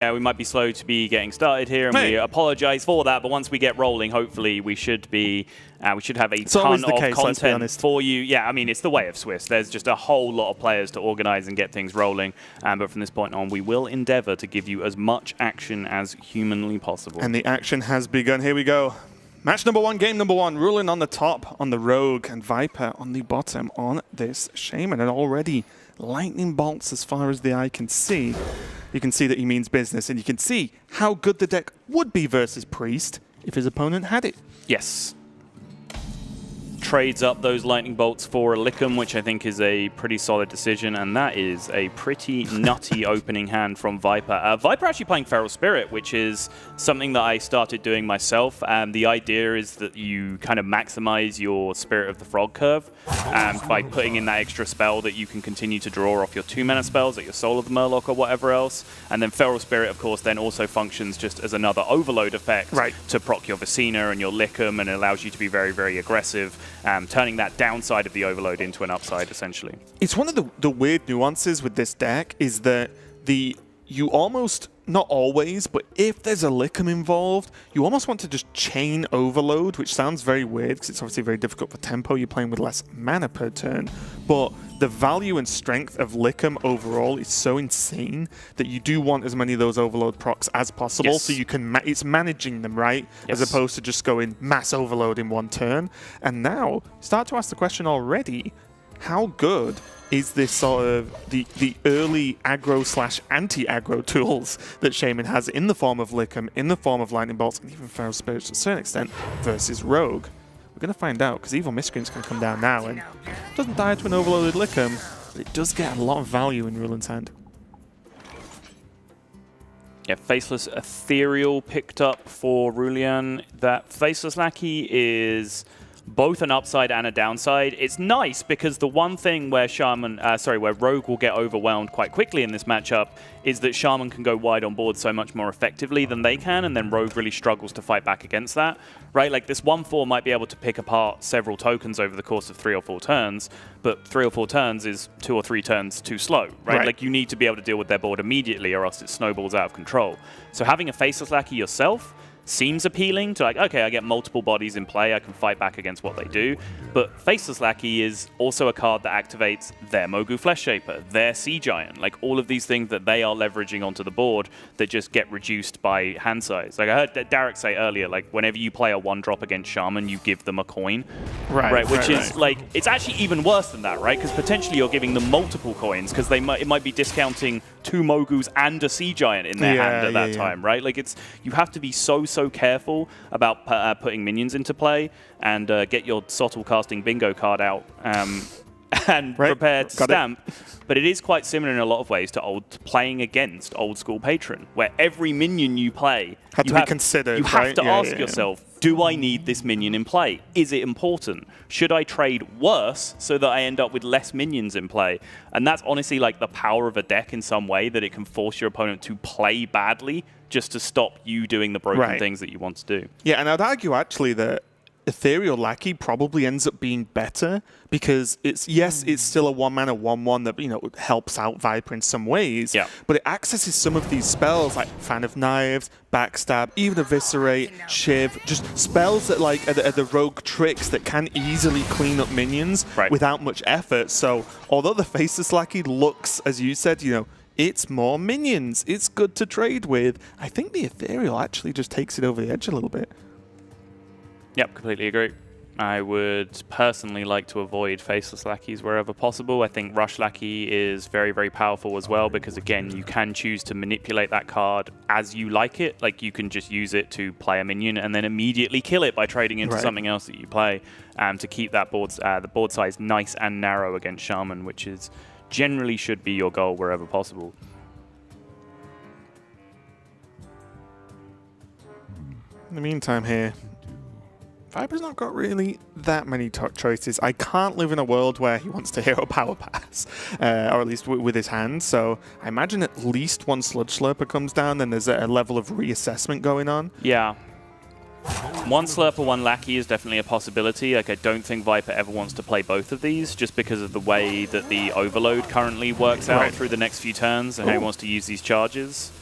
Yeah, we might be slow to be getting started here, and we apologize for that. But once we get rolling, hopefully we should have a ton of content for you. Yeah, I mean, it's the way of Swiss. There's just a whole lot of players to organize and get things rolling. But from this point on, we will endeavor to give you as much action as humanly possible. And the action has begun. Here we go. Match number 1, game number 1. Roulian on the top on the Rogue and Viper on the bottom on this Shaman. And already lightning bolts as far as the eye can see. You can see that he means business, and you can see how good the deck would be versus Priest if his opponent had it. Yes. Trades up those lightning bolts for a Lickum, which I think is a pretty solid decision, and that is a pretty nutty opening hand from Viper. Viper actually playing Feral Spirit, which is something that I started doing myself. The idea is that you kind of maximize your Spirit of the Frog curve by putting in that extra spell that you can continue to draw off your 2-mana spells, like your Soul of the Murloc or whatever else. And then Feral Spirit, of course, then also functions just as another overload effect to proc your Vicina and your Lickum, and it allows you to be very, very aggressive. Turning that downside of the overload into an upside, essentially. It's one of the weird nuances with this deck is that you almost, not always, but if there's a Lickum involved, you almost want to just chain overload, which sounds very weird because it's obviously very difficult for tempo. You're playing with less mana per turn, but the value and strength of Lickum overall is so insane that you do want as many of those overload procs as possible, so you can it's managing them, right? As opposed to just going mass overload in one turn. And now, start to ask the question already, how good is this sort of the early aggro / anti-aggro tools that Shaman has in the form of Lickum, in the form of Lightning Bolts, and even Feral Spirits to a certain extent, versus Rogue? We're going to find out, because Evil Miscreant's going to come down now, and it doesn't die to an overloaded Lickum, but it does get a lot of value in Roulian's hand. Yeah, Faceless Ethereal picked up for Roulian. That Faceless Lackey is both an upside and a downside. It's nice because the one thing where where Rogue will get overwhelmed quite quickly in this matchup is that Shaman can go wide on board so much more effectively than they can, and then Rogue really struggles to fight back against that, right? Like this 1/4 might be able to pick apart several tokens over the course of 3 or 4 turns, but 3 or 4 turns is 2 or 3 turns too slow, right? Like you need to be able to deal with their board immediately or else it snowballs out of control. So having a Faceless Lackey yourself seems appealing to, like, okay, I get multiple bodies in play, I can fight back against what they do. But Faceless Lackey is also a card that activates their Mogu Flesh Shaper, their Sea Giant, like all of these things that they are leveraging onto the board that just get reduced by hand size. Like I heard Derek say earlier, like whenever you play a 1-drop against Shaman, you give them a coin. Which is like, it's actually even worse than that, right? Because potentially you're giving them multiple coins because it might be discounting 2 Mogus and a Sea Giant in their hand at that time, right? Like you have to be so careful about putting minions into play and get your Sottle casting bingo card out and prepare to stamp. But it is quite similar in a lot of ways to playing against old school Patron, where every minion you play you have to ask yourself, do I need this minion in play? Is it important? Should I trade worse so that I end up with less minions in play? And that's honestly like the power of a deck in some way, that it can force your opponent to play badly just to stop you doing the broken things that you want to do. Yeah, and I'd argue actually that Ethereal Lackey probably ends up being better because it's still a 1-mana 1/1 that helps out Viper in some ways. Yeah. But it accesses some of these spells like Fan of Knives, Backstab, even Eviscerate, Shiv, just spells that like are the rogue tricks that can easily clean up minions without much effort. So although the Faceless Lackey looks, as you said, it's more minions, it's good to trade with, I think the Ethereal actually just takes it over the edge a little bit. Yep, completely agree. I would personally like to avoid Faceless Lackeys wherever possible. I think Rush Lackey is very, very powerful as well because, again, you can choose to manipulate that card as you like it. Like, you can just use it to play a minion and then immediately kill it by trading into something else that you play to keep that the board size nice and narrow against Shaman, which is generally should be your goal wherever possible. In the meantime here, Viper's not got really that many choices. I can't live in a world where he wants to hero power pass, or at least with his hand. So I imagine at least one Sludge Slurper comes down, then there's a level of reassessment going on. Yeah. One Slurper, one Lackey is definitely a possibility. Like, I don't think Viper ever wants to play both of these just because of the way that the overload currently works out through the next few turns and how he wants to use these charges.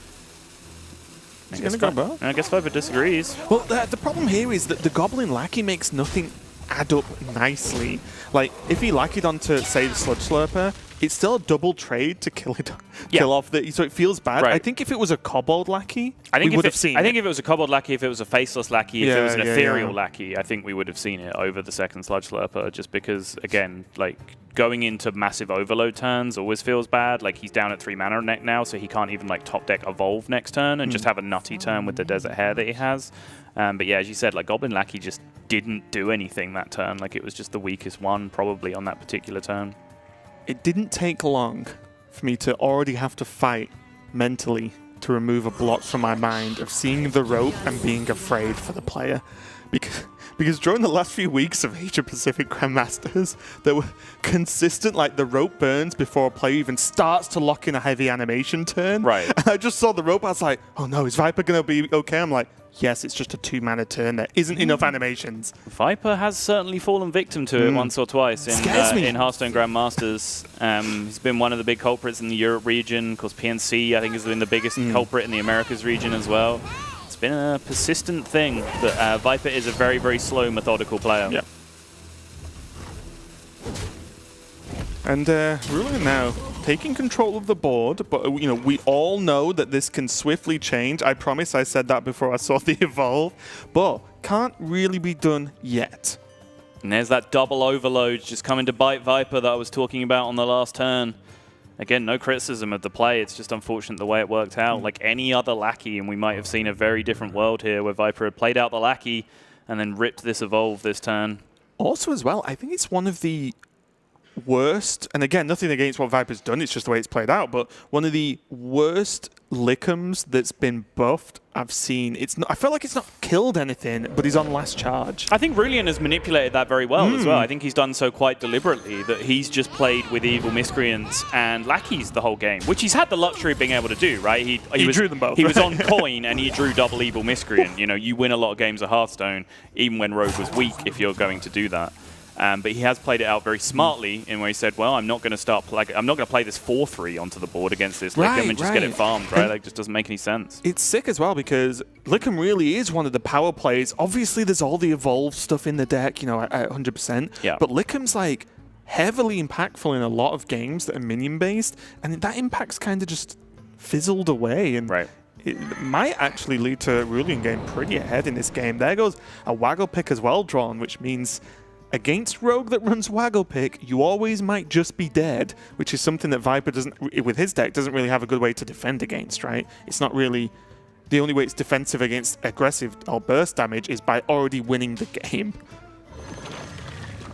He's going to go both. I guess Viper disagrees. Well, the problem here is that the Goblin Lackey makes nothing add up nicely. Like, if he lackied onto, say, the Sludge Slurper, it's still a double trade to kill it, kill off the. So it feels bad. Right. I think if it was a Kobold Lackey, we would have seen I think if it was a Kobold Lackey, if it was a Faceless Lackey, if it was an Yeah, Ethereal Lackey, I think we would have seen it over the second Sludge Slurper, just because, again, like, going into massive overload turns always feels bad. Like, he's down at 3 mana now, so he can't even, like, top deck Evolve next turn and just have a nutty turn with the Desert Hare that he has. But yeah, as you said, like, Goblin Lackey just didn't do anything that turn. Like, it was just the weakest one, probably, on that particular turn. It didn't take long for me to already have to fight mentally to remove a block from my mind of seeing the rope and being afraid for the player. Because during the last few weeks of Asia Pacific Grandmasters, there were consistent, like, the rope burns before a player even starts to lock in a heavy animation turn. Right. And I just saw the rope, I was like, oh no, is Viper going to be okay? I'm like, yes, it's just a 2-mana turn. There isn't enough animations. Viper has certainly fallen victim to it once or twice in Hearthstone Grandmasters. He's been one of the big culprits in the Europe region. Of course, PNC, I think, has been the biggest culprit in the Americas region as well. It's been a persistent thing that Viper is a very, very slow, methodical player. Yeah. And Roulian now taking control of the board, but you know, we all know that this can swiftly change. I promise I said that before I saw the Evolve, but can't really be done yet. And there's that double overload just coming to bite Viper that I was talking about on the last turn. Again, no criticism of the play, it's just unfortunate the way it worked out. Like any other Lackey, and we might have seen a very different world here where Viper had played out the Lackey and then ripped this Evolve this turn. Also as well, I think it's one of the worst, and again, nothing against what Viper's done, it's just the way it's played out, but one of the worst Lickums that's been buffed I've seen. It's not, I feel like it's not killed anything, but he's on last charge. I think Roulian has manipulated that very well as well. I think he's done so quite deliberately that he's just played with Evil Miscreants and Lackeys the whole game, which he's had the luxury of being able to do, right? He drew them both. He was on coin and he drew double Evil Miscreant. You know, you win a lot of games of Hearthstone, even when Rogue was weak, if you're going to do that. But he has played it out very smartly in where he said, well, I'm not going to play this 4-3 onto the board against this Lickum and just get it farmed, right? Like, just doesn't make any sense. It's sick as well because Lickum really is one of the power plays. Obviously, there's all the Evolve stuff in the deck, you know, at 100%. Yeah. But Lickum's like heavily impactful in a lot of games that are minion-based, and that impact's kind of just fizzled away. And it might actually lead to Roulian getting pretty ahead in this game. There goes a Waggle Pick as well drawn, which means against Rogue that runs Waggle Pick, you always might just be dead, which is something that Viper doesn't, with his deck, doesn't really have a good way to defend against, right? It's not really, the only way it's defensive against aggressive or burst damage is by already winning the game.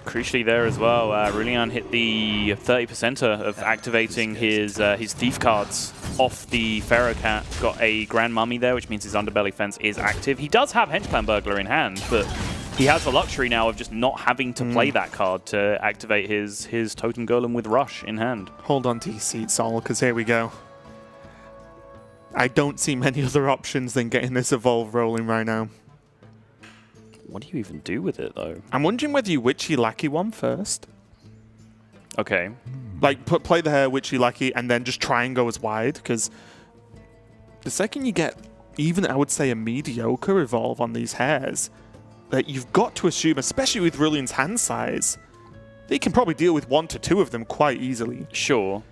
Crucially there as well, Roulian hit the 30%er of activating his Thief cards off the Pharaoh Cat. Got a Grand Mummy there, which means his Underbelly Fence is active. He does have Henchclan Burglar in hand, but he has the luxury now of just not having to play that card to activate his Totem Golem with Rush in hand. Hold on to your seat, Sol, because here we go. I don't see many other options than getting this Evolve rolling right now. What do you even do with it, though? I'm wondering whether you Witchy Lackey one first. Okay. Like, play the Witchy Lackey and then just try and go as wide, because the second you get even, I would say, a mediocre Evolve on these hairs, that you've got to assume, especially with Roulian's hand size, they can probably deal with 1 to 2 of them quite easily. Sure.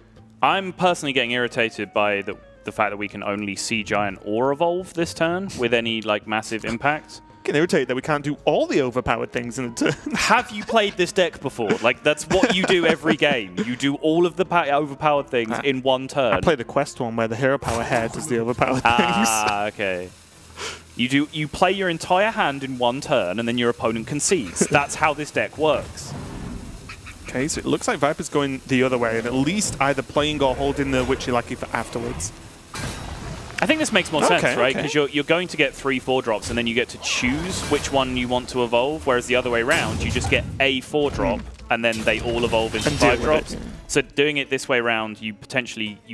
I'm personally getting irritated by the fact that we can only Sea Giant or Evolve this turn with any, like, massive impact. Getting irritated that we can't do all the overpowered things in a turn. Have you played this deck before? Like, that's what you do every game. You do all of the overpowered things in one turn. I play the quest one where the Hero Power hair does the overpowered things. Ah, okay. You play your entire hand in one turn, and then your opponent concedes. That's how this deck works. Okay, so it looks like Viper's going the other way, and at least either playing or holding the Witchy Lackey for afterwards. I think this makes more sense, right? Because you're going to get 3/4 drops, and then you get to choose which one you want to evolve, whereas the other way around, you just get a 4-drop, and then they all evolve into 5 drops. So doing it this way around, you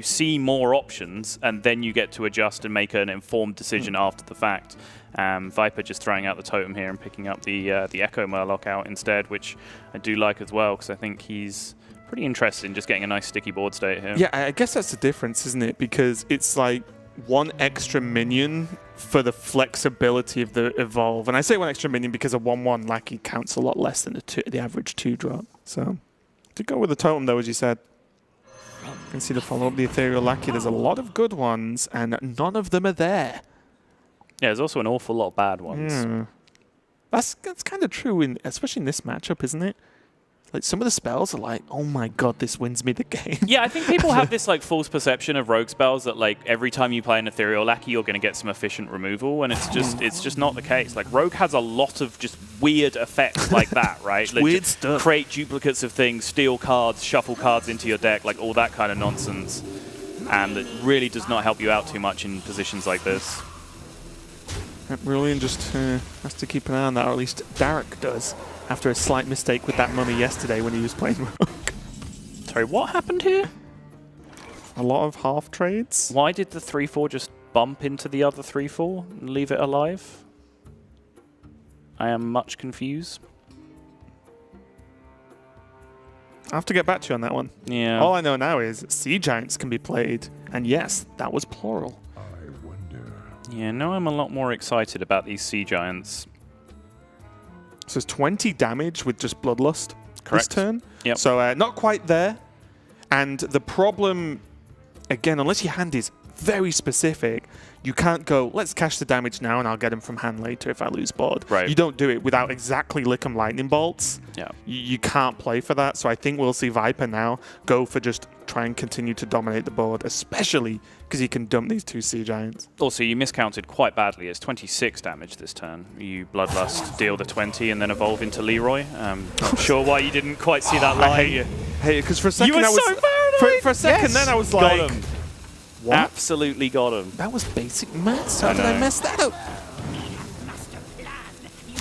see more options, and then you get to adjust and make an informed decision after the fact. Viper just throwing out the totem here and picking up the Echo Murloc out instead, which I do like as well, because I think he's pretty interested in just getting a nice sticky board state here. Yeah, I guess that's the difference, isn't it? Because it's like one extra minion for the flexibility of the evolve. And I say 1 extra minion because a 1/1 Lackey counts a lot less than the average 2-drop. So to go with the totem, though, as you said, you can see the follow-up, the Ethereal Lackey. There's a lot of good ones, and none of them are there. Yeah, there's also an awful lot of bad ones. Yeah. That's kind of true, especially in this matchup, isn't it? Like, some of the spells are like, oh my god, this wins me the game. Yeah, I think people have this like false perception of rogue spells that like every time you play an Ethereal Lackey, you're going to get some efficient removal, and it's just not the case. Like, rogue has a lot of just weird effects like that, right? Like, weird stuff. Create duplicates of things, steal cards, shuffle cards into your deck, like all that kind of nonsense, and it really does not help you out too much in positions like this. Roulian just has to keep an eye on that, or at least Derek does, after a slight mistake with that money yesterday when he was playing Rogue. Sorry, what happened here? A lot of half trades. Why did the 3/4 just bump into the other 3/4 and leave it alive? I am much confused. I have to get back to you on that one. Yeah. All I know now is Sea Giants can be played, and yes, that was plural. Yeah, now I'm a lot more excited about these Sea Giants. So it's 20 damage with just Bloodlust this turn. Yep. So not quite there. And the problem, again, unless your hand is very specific, you can't go, let's cash the damage now and I'll get him from hand later if I lose board. Right. You don't do it without exactly Lick'em Lightning Bolts. Yeah. You can't play for that. So I think we'll see Viper now go for just try and continue to dominate the board, especially because he can dump these 2 Sea Giants. Also, you miscounted quite badly. It's 26 damage this turn. You Bloodlust, deal the 20, and then evolve into Leroy. Not sure why you didn't quite see that line. I hate you. Hey, because for a second You were I was so paranoid! for a second Yes. then I was Got like, him. what? Absolutely got him. That was basic maths. How did I mess that up?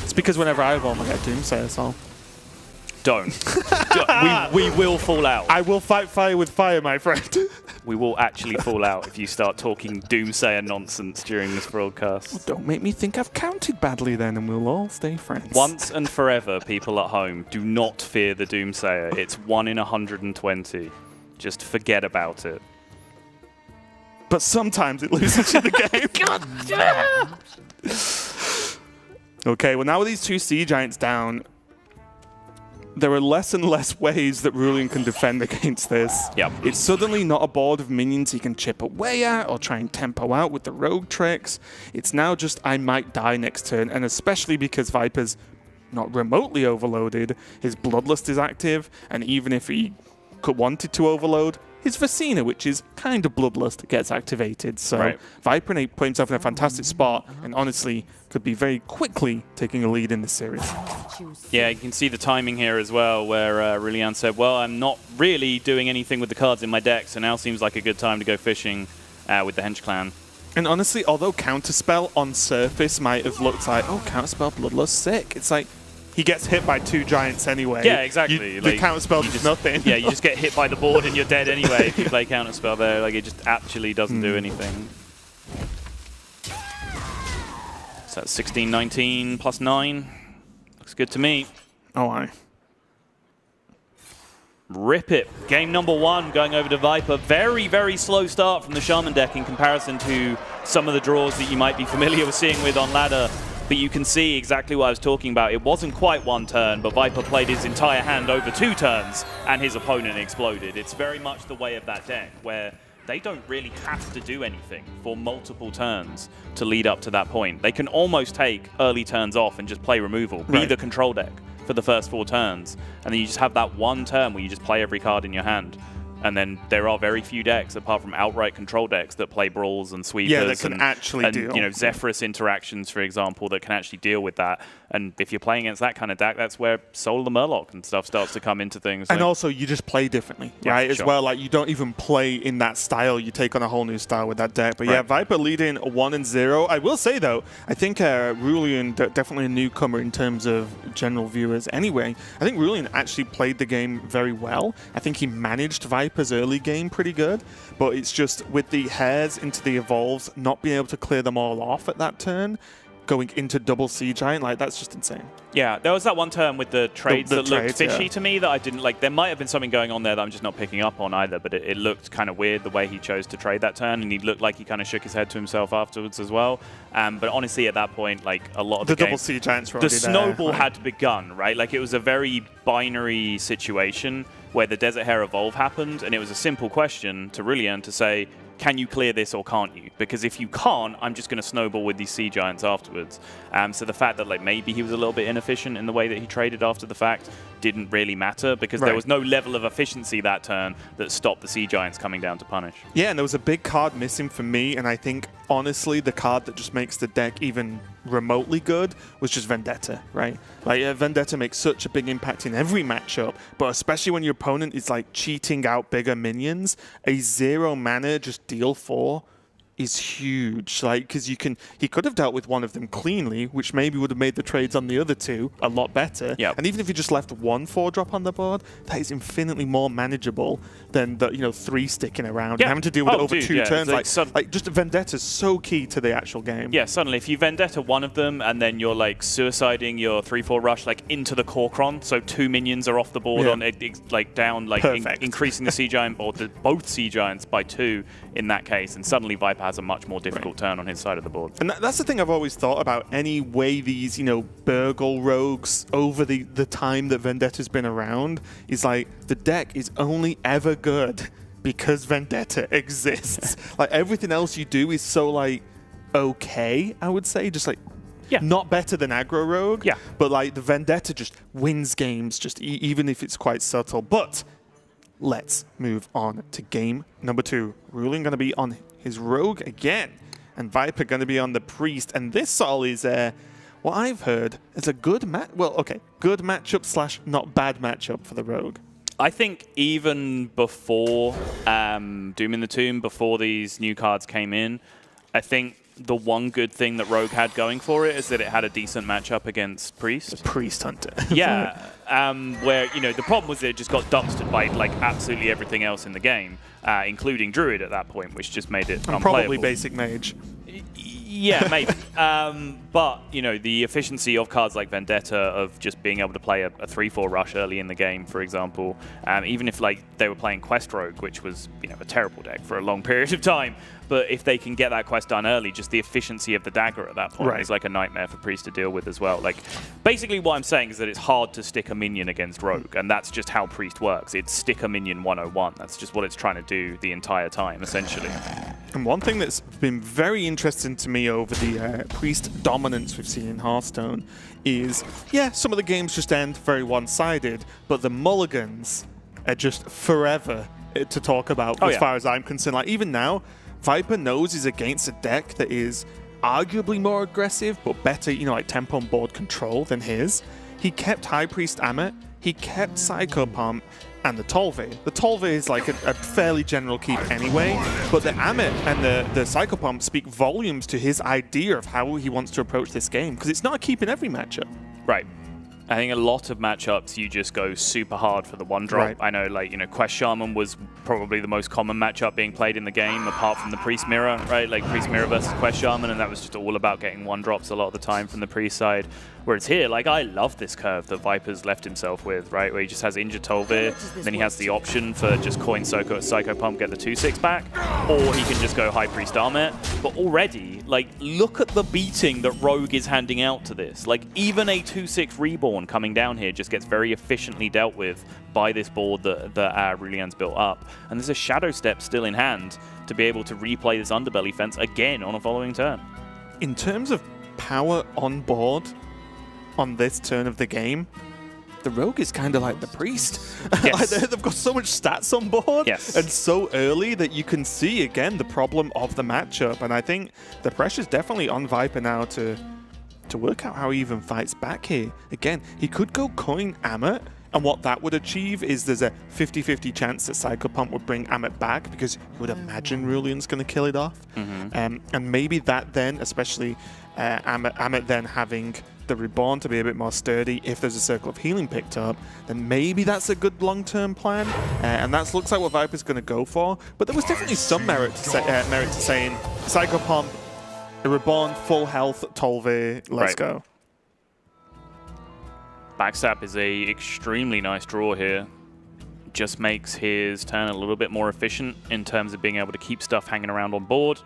It's because whenever I evolve, I get Doomsayer, so... Don't. we will fall out. I will fight fire with fire, my friend. We will actually fall out if you start talking Doomsayer nonsense during this broadcast. Don't make me think I've counted badly then, and we'll all stay friends. Once and forever, people at home, do not fear the Doomsayer. It's 1 in 120. Just forget about it. But sometimes it loses you the game. God damn! Okay, well now with these 2 Sea Giants down, there are less and less ways that Roulian can defend against this. Yep. It's suddenly not a board of minions he can chip away at or try and tempo out with the rogue tricks. It's now just I might die next turn, and especially because Viper's not remotely overloaded, his Bloodlust is active, and even if he wanted to overload, his Vicina, which is kind of Bloodlust, gets activated. So Viper put himself in a fantastic spot, and honestly could be very quickly taking a lead in this series. Yeah, you can see the timing here as well, where Roulian said, well, I'm not really doing anything with the cards in my deck, so now seems like a good time to go fishing with the Hench Clan. And honestly, although Counterspell on surface might have looked like, oh, Counterspell, Bloodlust, sick, it's like, he gets hit by 2 giants anyway. Yeah, exactly. The counterspell does nothing. Yeah, you just get hit by the board and you're dead anyway if you play counterspell there. Like, it just actually doesn't do anything. So that's 16, 19 plus 9. Looks good to me. Oh, aye. Rip it. Game number 1 going over to Viper. Very, very slow start from the Shaman deck in comparison to some of the draws that you might be familiar with seeing with on ladder. But you can see exactly what I was talking about. It wasn't quite 1 turn, but Viper played his entire hand over 2 turns, and his opponent exploded. It's very much the way of that deck, where they don't really have to do anything for multiple turns to lead up to that point. They can almost take early turns off and just play removal, be the control deck for the first 4 turns, and then you just have that 1 turn where you just play every card in your hand. And then there are very few decks, apart from outright control decks, that play brawls and sweepers. Yeah, that can actually deal. You know, Zephyrus interactions, for example, that can actually deal with that. And if you're playing against that kind of deck, that's where Soul of the Murloc and stuff starts to come into things. And also, you just play differently, right? As well, like, you don't even play in that style. You take on a whole new style with that deck. But yeah, Viper leading 1-0. I will say, though, I think Roulian, definitely a newcomer in terms of general viewers anyway. I think Roulian actually played the game very well. I think he managed Viper's early game pretty good. But it's just with the hairs into the evolves, not being able to clear them all off at that turn, going into double Sea Giant. Like, that's just insane. Yeah, there was that one turn with the trades that looked fishy yeah. to me that I didn't like. There might have been something going on there that I'm just not picking up on either, but it looked kind of weird the way he chose to trade that turn, and he looked like he kind of shook his head to himself afterwards as well. But honestly, at that point, like a lot of the double Sea Giants were the already snowball there, had begun, right? Like it was a very binary situation where the Desert Hare Evolve happened, and it was a simple question to Roulian to say, can you clear this or can't you? Because if you can't, I'm just going to snowball with these Sea Giants afterwards. So the fact that like maybe he was a little bit inefficient in the way that he traded after the fact didn't really matter because there was no level of efficiency that turn that stopped the Sea Giants coming down to punish. Yeah, and there was a big card missing for me, and I think, honestly, the card that just makes the deck even remotely good was just Vendetta, right? Like, Vendetta makes such a big impact in every matchup, but especially when your opponent is, like, cheating out bigger minions, a 0 mana just deal 4 is huge. Like, because he could have dealt with one of them cleanly, which maybe would have made the trades on the other 2 a lot better. Yep. And even if you just left 1 4-drop on the board, that is infinitely more manageable than the 3 sticking around and having to deal with it over 2 turns. Like just Vendetta's so key to the actual game. Yeah, suddenly if you Vendetta one of them and then you're like suiciding your 3/4 rush like into the Corcron, so 2 minions are off the board on like down, like increasing the Sea Giant or both Sea Giants by 2 in that case, and suddenly Viper has a much more difficult turn on his side of the board. And that's the thing I've always thought about any way these, Burgle rogues over the time that Vendetta's been around is like the deck is only ever good because Vendetta exists. Like everything else you do is so like okay, I would say, just like not better than aggro rogue, but like the Vendetta just wins games, just even if it's quite subtle. But let's move on to game number 2. Roulian going to be on his rogue again, and Viper going to be on the priest. And this Sol is what I've heard is a good good matchup / not bad matchup for the rogue. I think even before Doom in the Tomb, before these new cards came in, I think the one good thing that Rogue had going for it is that it had a decent matchup against Priest. The Priest Hunter. Yeah, where, the problem was that it just got dumpstered by, like, absolutely everything else in the game, including Druid at that point, which just made it unplayable. Probably Basic Mage. Yeah, maybe. But, the efficiency of cards like Vendetta, of just being able to play a 3/4 rush early in the game, for example, even if like they were playing Quest Rogue, which was, a terrible deck for a long period of time, but if they can get that quest done early, just the efficiency of the dagger at that point is like a nightmare for Priest to deal with as well. Like, basically what I'm saying is that it's hard to stick a minion against Rogue, and that's just how Priest works. It's stick a minion 101. That's just what it's trying to do the entire time, essentially. And one thing that's been very interesting to me over the Priest dominance we've seen in Hearthstone is, some of the games just end very one-sided, but the mulligans are just forever to talk about as far as I'm concerned. Like, even now, Viper knows he's against a deck that is arguably more aggressive, but better, like tempo and board control than his. He kept High Priest Amit, he kept Psycho Pump, and the Tolve. The Tolve is like a fairly general keep anyway, but the Amit and the Psycho Pump speak volumes to his idea of how he wants to approach this game, because it's not a keep in every matchup. Right. I think a lot of matchups you just go super hard for the 1-drop. Right. I know, like, Quest Shaman was probably the most common matchup being played in the game, apart from the Priest Mirror, right? Like Priest Mirror versus Quest Shaman, and that was just all about getting 1-drops a lot of the time from the Priest side. Whereas here, like, I love this curve that Viper's left himself with, right? Where he just has Injured Tolvir, then he has the option for just coin Psycho Pump, get the 2/6 back, or he can just go High Priest Armor. But already, like, look at the beating that Rogue is handing out to this. Like, even a 2/6 Reborn coming down here just gets very efficiently dealt with by this board that Roulian's built up. And there's a Shadow Step still in hand to be able to replay this Underbelly Fence again on a following turn. In terms of power on board, on this turn of the game, the Rogue is kind of like the Priest. Yes. Like they've got so much stats on board, and so early that you can see, again, the problem of the matchup. And I think the pressure's definitely on Viper now to work out how he even fights back here. Again, he could go coin Amit, and what that would achieve is there's a 50-50 chance that Psycho Pump would bring Amit back, because you would imagine Roulian's going to kill it off. And maybe that then, especially Amit then having the Reborn to be a bit more sturdy, if there's a Circle of Healing picked up, then maybe that's a good long-term plan, and that looks like what Viper's going to go for. But there was definitely some merit to saying Psycho Pump A Reborn, full health, Tolve. Let's go. Backstab is a extremely nice draw here. Just makes his turn a little bit more efficient in terms of being able to keep stuff hanging around on board.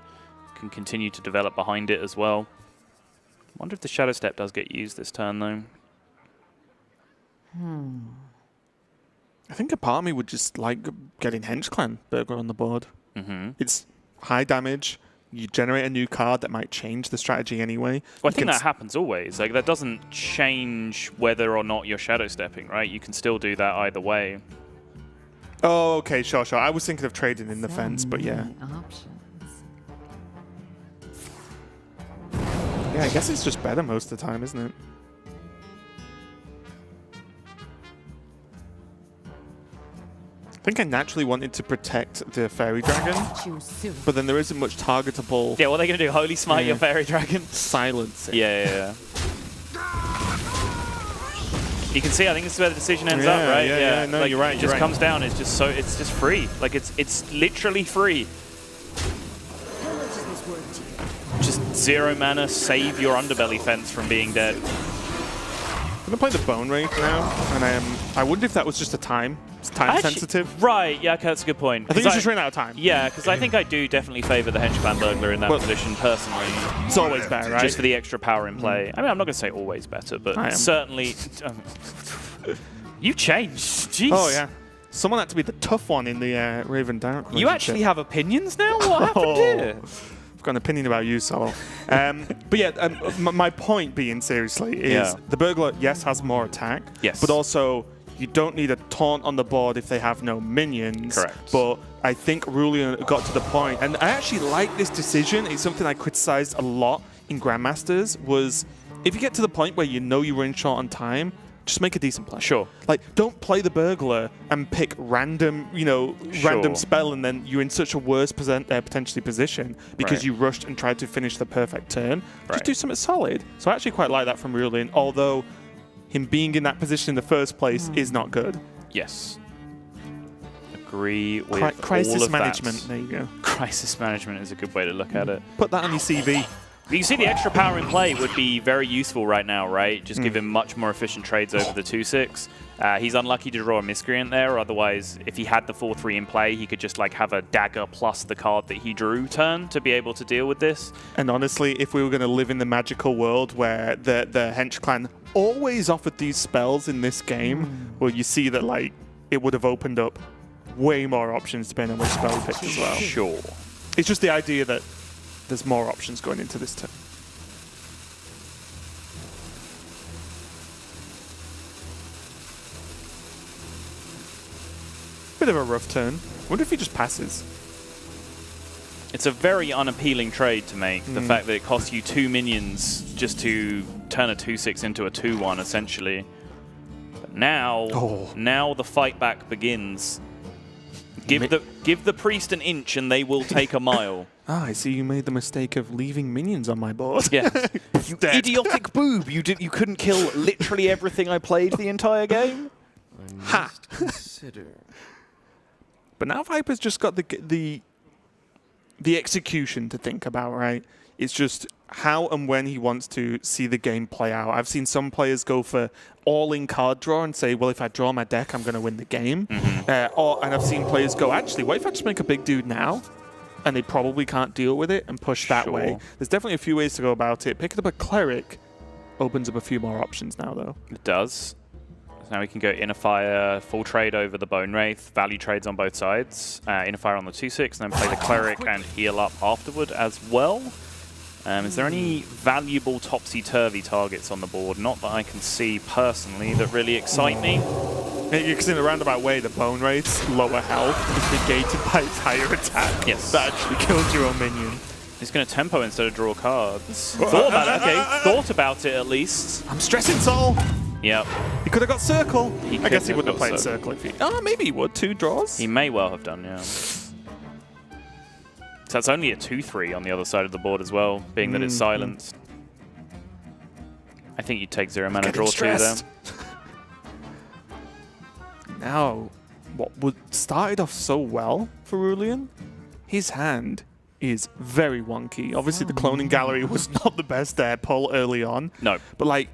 Can continue to develop behind it as well. Wonder if the Shadow Step does get used this turn, though. I think a part of me would just like getting Hench Clan Burglar on the board. It's high damage. You generate a new card that might change the strategy anyway. Well, I think that happens always. Like, that doesn't change whether or not you're Shadow Stepping, right? You can still do that either way. Oh, okay, sure. I was thinking of trading in the fence, but yeah. Yeah, I guess it's just better most of the time, isn't it? I think I naturally wanted to protect the Fairy Dragon, but then there isn't much targetable... Yeah, what are they going to do? Holy Smite your Fairy Dragon? Silence it. Yeah. You can see, I think this is where the decision ends up, right? Yeah, no, like, you're right. It just comes down, it's just free. Like, it's literally free. Just 0 mana, save your Underbelly Fence from being dead. I'm going to play the Bone Wraith now, and I wonder if that was just a time. It's time sensitive. Right, yeah, okay, that's a good point. I think it's just ran out of time. Yeah, because I think I do definitely favour the Hench Clan Burglar in that position, personally. It's always better, right? Just for the extra power in play. I mean, I'm not going to say always better, but certainly... you changed, jeez. Oh, yeah. Someone had to be the tough one in the Raven Dark. You actually have opinions now? What happened here? I've got an opinion about you, Sol. But yeah, my point being, seriously, is the Burglar, yes, has more attack. Yes. But also, you don't need a taunt on the board if they have no minions. Correct. But I think Roulian got to the point, and I actually like this decision. It's something I criticized a lot in Grandmasters, was if you get to the point where you know you're running short on time, just make a decent play. Sure. Like, don't play the Burglar and pick random, random spell, and then you're in such a worse potentially position because you rushed and tried to finish the perfect turn. Just do something solid. So I actually quite like that from Roulian, although him being in that position in the first place is not good. Yes. Agree with crisis all of management. That. There you go. Crisis management is a good way to look at it. Put that on your CV. You can see the extra power in play would be very useful right now, right? Just give him much more efficient trades over the 2/6. He's unlucky to draw a Miscreant there, otherwise, if he had the 4/3 in play, he could just like have a dagger plus the card that he drew turn to be able to deal with this. And honestly, if we were going to live in the magical world where the Hench Clan always offered these spells in this game, well, you see that like it would have opened up way more options depending on which spell he picked as well. Sure. It's just the idea that there's more options going into this turn. Bit of a rough turn. Wonder if he just passes. It's a very unappealing trade to make. The fact that it costs you 2 minions just to turn a 2/6 into a 2/1, essentially. But now the fight back begins. Give the priest an inch and they will take a mile. Ah, I see you made the mistake of leaving minions on my board. Yeah. You idiotic boob. You couldn't kill literally everything I played the entire game? Ha! But now Viper's just got the execution to think about, right? It's just how and when he wants to see the game play out. I've seen some players go for all-in card draw and say, well, if I draw my deck, I'm going to win the game. And I've seen players go, actually, what if I just make a big dude now? And they probably can't deal with it and push that way. There's definitely a few ways to go about it. Picking up a Cleric opens up a few more options now, though. It does. So now we can go Inner Fire, full trade over the Bone Wraith, value trades on both sides. Inner Fire on the 2/6, and then play the Cleric and heal up afterward as well. Is there any valuable topsy-turvy targets on the board? Not that I can see personally that really excite me. Because in a roundabout way, the Bone Wraith's lower health is negated by its higher attack. Yes. That actually kills your own minion. He's going to tempo instead of draw cards. Thought about it at least. I'm stressing Sol. Yep. He could have got Circle. I guess he wouldn't have played Circle if he... Oh, maybe he would. 2 draws. He may well have done, yeah. So that's only a 2/3 on the other side of the board as well, being that it's silenced. I think you'd take 0 mana draw 2 there. Now, what started off so well for Roulian, his hand is very wonky. Obviously, the cloning gallery was not the best air pull early on. No. But, like,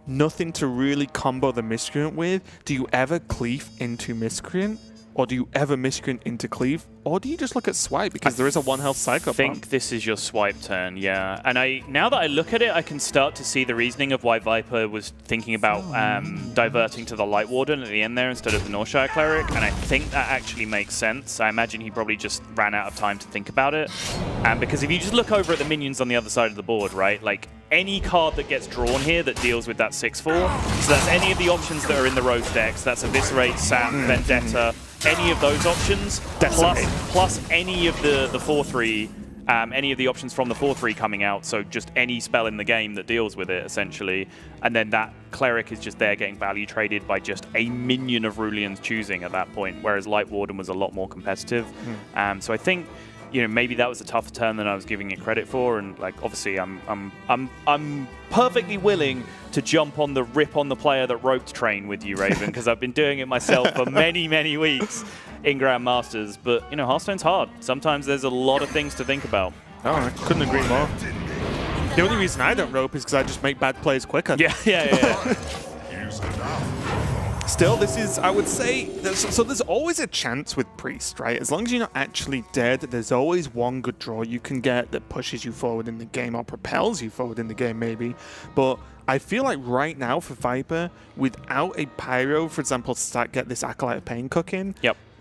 nothing to really combo the Miscreant with. Do you ever cleave into Miscreant? Or do you ever Miscreant into cleave? Or do you just look at swipe? Because there is a 1 health Psycho I think this is your swipe turn, yeah. And now that I look at it, I can start to see the reasoning of why Viper was thinking about diverting to the Light Warden at the end there instead of the Northshire Cleric. And I think that actually makes sense. I imagine he probably just ran out of time to think about it. Because if you just look over at the minions on the other side of the board, right, like any card that gets drawn here that deals with that 6/4, so that's any of the options that are in the Rogue decks, that's Eviscerate, Sap, Vendetta, any of those options, plus any of the 4/3, any of the options from the 4/3 coming out, so just any spell in the game that deals with it, essentially. And then that Cleric is just there getting value traded by just a minion of Roulian's choosing at that point, whereas Light Warden was a lot more competitive. So I think, you know, maybe that was a tougher turn than I was giving it credit for, and like obviously I'm perfectly willing to jump on the rip on the player that roped train with you, Raven, because I've been doing it myself for many weeks in Grandmasters. But you know, Hearthstone's hard. Sometimes there's a lot of things to think about. Oh, I couldn't agree more. The only reason I don't rope is because I just make bad plays quicker. Yeah. Still, this is, I would say, so there's always a chance with Priest, right? As long as you're not actually dead, there's always one good draw you can get that pushes you forward in the game or propels you forward in the game, maybe. But I feel like right now for Viper, without a Pyro, for example, to get this Acolyte of Pain cooking,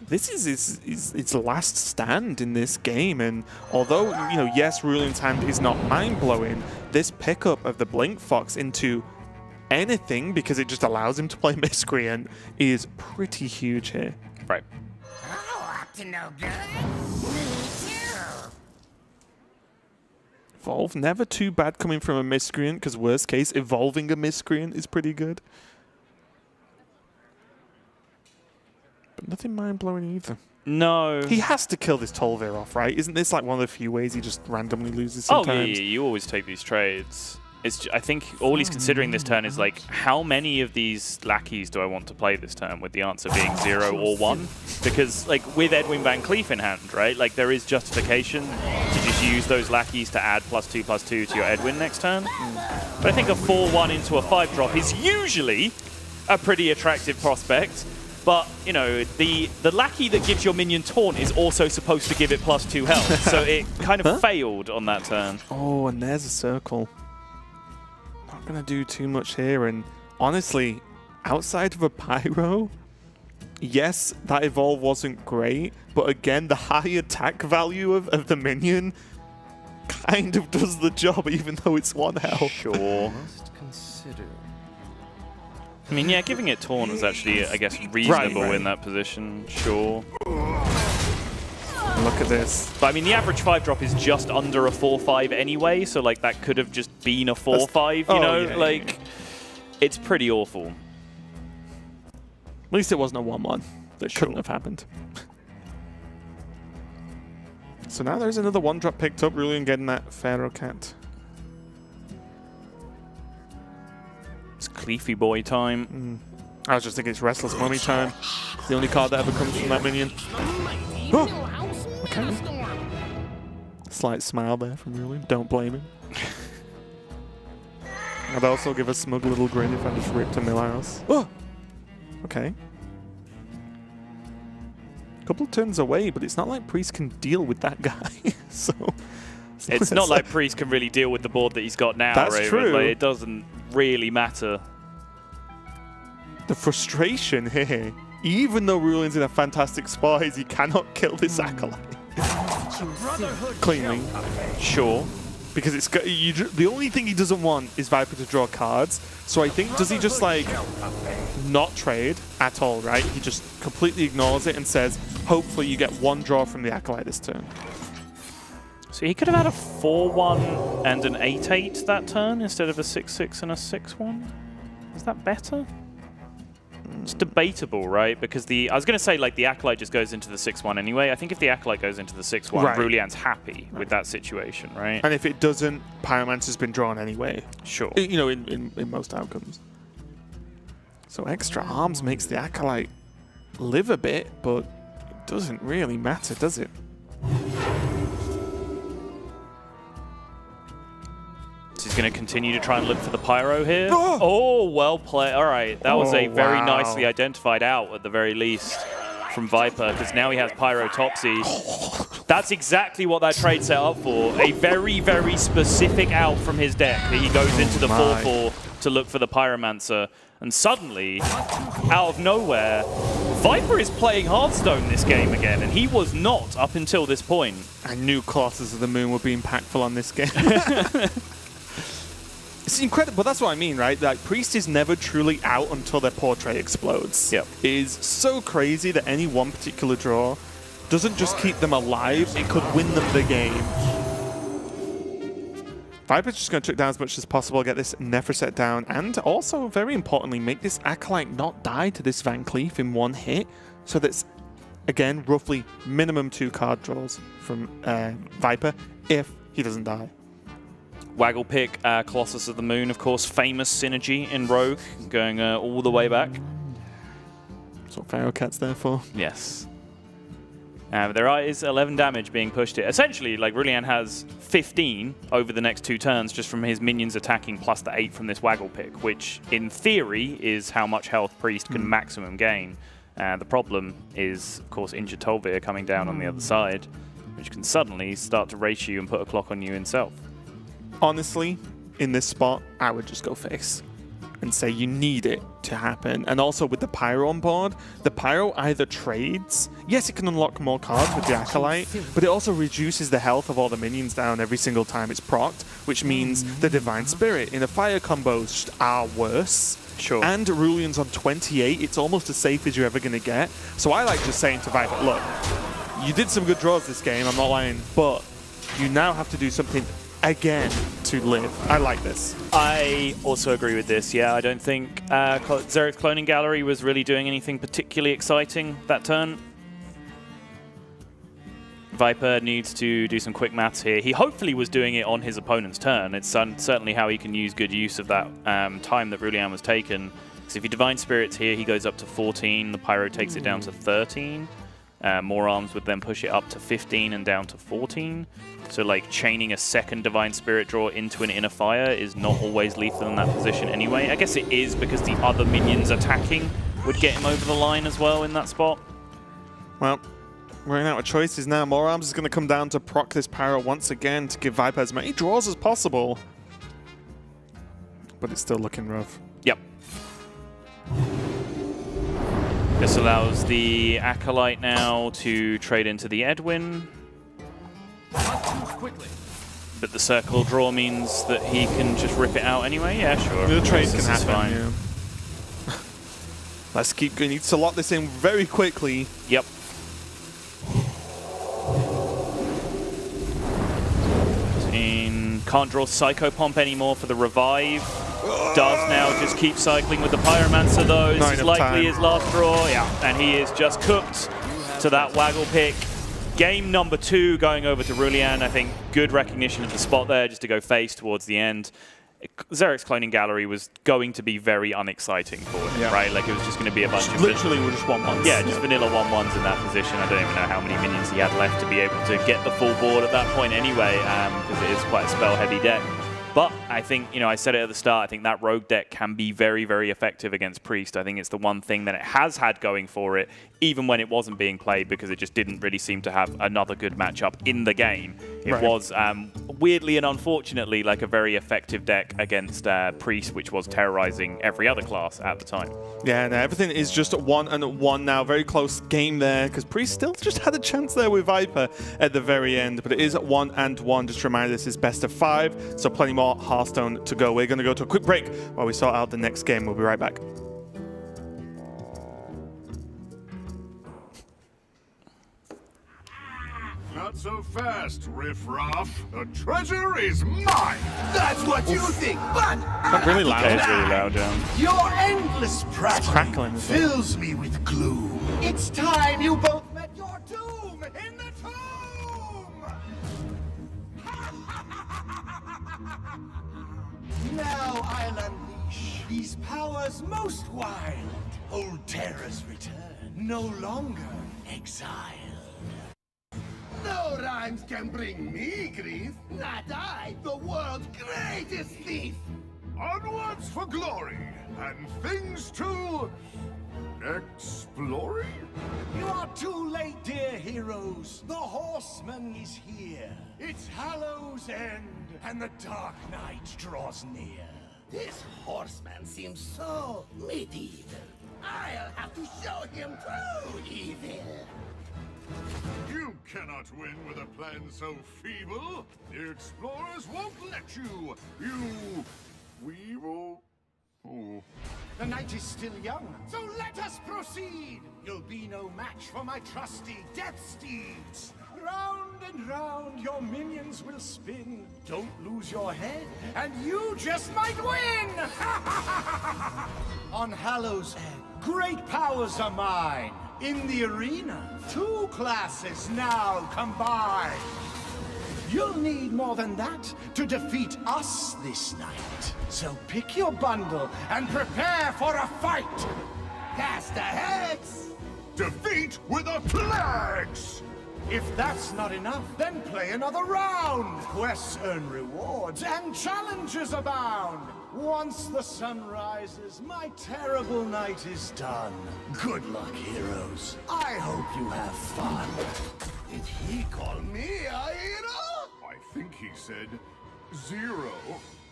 this is its last stand in this game. And although, you know, yes, Roulian's hand is not mind-blowing, this pickup of the Blink Fox into anything, because it just allows him to play Miscreant, is pretty huge here. Right. Oh, up to no good. Me too. Evolve, never too bad coming from a Miscreant, because worst case, evolving a Miscreant is pretty good. But nothing mind-blowing either. No. He has to kill this Tolvir off, right? Isn't this like one of the few ways he just randomly loses sometimes? Oh, yeah, you always take these trades. I think all he's considering this turn is like, how many of these lackeys do I want to play this turn, with the answer being 0 or 1? Because like with Edwin Van Cleef in hand, right, like there is justification to just use those lackeys to add +2/+2 to your Edwin next turn. But I think a 4/1 into a 5-drop is usually a pretty attractive prospect. But, you know, the lackey that gives your minion taunt is also supposed to give it +2 health. So it kind of failed on that turn. Oh, and there's a circle. Not going to do too much here. And honestly, outside of a Pyro, yes, that evolve wasn't great. But again, the high attack value of the minion kind of does the job, even though it's 1 health. Sure. Must consider. I mean, yeah, giving it taunt was actually, I guess, reasonable right. in that position. Sure. Look at this. But I mean, the average 5-drop is just under a 4/5 anyway, so like that could have just been a 4/5, you know? Yeah, like, yeah. It's pretty awful. At least it wasn't a 1/1. That couldn't have happened. So now there's another 1-drop picked up, Roulian getting that Pharaoh Cat. It's Cleafy Boy time. I was just thinking it's Restless Mummy time. It's the only card that ever comes from that minion. Oh. Okay. Slight smile there from Roulian. Don't blame him. I'd also give a smug little grin if I just ripped a Millhouse. Oh! Okay. Couple turns away, but it's not like Priest can deal with that guy. so It's not like Priest can really deal with the board that he's got now, That's Raven. true. Like, it doesn't really matter. The frustration here, even though Roulian's in a fantastic spot, is he cannot kill this Acolyte cleanly. Sure. Because it's the only thing he doesn't want is Viper to draw cards. So I think, does he just like not trade at all, right? He just completely ignores it and says, hopefully you get 1 draw from the Acolyte this turn. So he could have had a 4/1 and an 8/8 that turn instead of a 6/6 and a 6/1. Is that better? It's debatable, right? Because I was going to say, like, the Acolyte just goes into the 6/1 anyway. I think if the Acolyte goes into the 6/1, Right. Roulian's happy with that situation, right? And if it doesn't, Pyromancer's been drawn anyway. Sure. You know, in most outcomes. So extra arms makes the Acolyte live a bit, but it doesn't really matter, does it? He's going to continue to try and look for the pyro here. Oh! Oh, well played. All right, that was a very wow. nicely identified out at the very least from Viper, because now he has pyro topsy. That's exactly what that trade set up for. A very, very specific out from his deck. He goes into the 4/4 to look for the Pyromancer. And suddenly, out of nowhere, Viper is playing Hearthstone this game again, and he was not up until this point. I knew Colossus of the Moon would be impactful on this game. It's incredible, but that's what I mean, right? Like, Priest is never truly out until their portrait explodes. Yep. It is so crazy that any one particular draw doesn't just keep them alive, it could win them the game. Viper's just going to trick down as much as possible, get this Nephroset down, and also, very importantly, make this Acolyte not die to this Van Cleef in one hit. So that's, again, roughly minimum 2 card draws from Viper if he doesn't die. Waggle pick, Colossus of the Moon, of course, famous synergy in Rogue, going all the way back. That's what Pharaoh Cat's there for. Yes. There is 11 damage being pushed here. Essentially, like, Roulian has 15 over the next 2 turns just from his minions attacking plus the 8 from this Waggle pick, which in theory is how much health Priest can maximum gain. The problem is, of course, injured Tolvir coming down on the other side, which can suddenly start to race you and put a clock on you himself. Honestly, in this spot, I would just go face and say you need it to happen. And also with the Pyro on board, the Pyro either trades. Yes, it can unlock more cards with the Acolyte, but it also reduces the health of all the minions down every single time it's procced, which means the Divine Spirit in the fire combos are worse. Sure. And Roulian's on 28. It's almost as safe as you're ever going to get. So I like just saying to Viper, look, you did some good draws this game, I'm not lying, but you now have to do something again to live. I like this. I also agree with this, yeah. I don't think Xerath's Cloning Gallery was really doing anything particularly exciting that turn. Viper needs to do some quick maths here. He hopefully was doing it on his opponent's turn. It's certainly how he can use good use of that time that Roulian was taken. So if he Divine Spirits here, he goes up to 14. The Pyro takes it down to 13. More Arms would then push it up to 15 and down to 14. So, like, chaining a second Divine Spirit draw into an Inner Fire is not always lethal in that position anyway. I guess it is because the other minions attacking would get him over the line as well in that spot. Well, running out of choices now. More Arms is going to come down to proc this Pyro once again to give Viper as many draws as possible. But it's still looking rough. Yep. This allows the Acolyte now to trade into the Edwin. But the circle draw means that he can just rip it out anyway. Yeah, sure. The trade can this happen. Fine. Yeah. Let's keep going. Need to lock this in very quickly. Yep. Can't draw Psycho Pomp anymore for the revive. Does now just keep cycling with the Pyromancer though. This is likely his last draw. Yeah, and he is just cooked to that Waggle pick. Game number 2 going over to Roulian. I think good recognition of the spot there just to go face towards the end. Xerath's Cloning Gallery was going to be very unexciting for him, right? Like, it was just going to be a bunch of... Literally, we're just 1-1s. Yeah, just vanilla 1-1s in that position. I don't even know how many minions he had left to be able to get the full board at that point anyway, because it is quite a spell-heavy deck. But I think, you know, I said it at the start, I think that Rogue deck can be very, very effective against Priest. I think it's the one thing that it has had going for it, even when it wasn't being played, because it just didn't really seem to have another good matchup in the game. It was, weirdly and unfortunately, like a very effective deck against Priest, which was terrorizing every other class at the time. Yeah, no, everything is just 1-1 now. Very close game there, because Priest still just had a chance there with Viper at the very end. But it is 1-1. Just a reminder, this is best of 5, so plenty more Hearthstone to go. We're going to go to a quick break while we sort out the next game. We'll be right back. Not so fast, riffraff. The treasure is mine. That's what you think, but Not really loud. It's really loud, yeah. your endless prattle crackling as well. fills me with gloom. It's time you both met your doom in the tomb. Now I'll unleash these powers most wild. Old terrors return, no longer exiled. No! No rhymes can bring me grief. Not I, the world's greatest thief. Onwards for glory, and things to exploring? You are too late, dear heroes. The horseman is here. It's Hallow's End, and the dark night draws near. This horseman seems so medieval. I'll have to show him true evil. You cannot win with a plan so feeble. The explorers won't let you. We will... Oh. The night is still young, so let us proceed. You'll be no match for my trusty death steeds. Round and round your minions will spin. Don't lose your head, and you just might win! On Hallow's End, great powers are mine. In the arena, 2 classes now combine. You'll need more than that to defeat us this night. So pick your bundle and prepare for a fight! Cast the hex! Defeat with a flags! If that's not enough, then play another round! Quests earn rewards and challenges abound! Once the sun rises, my terrible night is done. Good luck, heroes. I hope you have fun. Did he call me a hero? I think he said 0.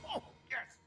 Oh, yes!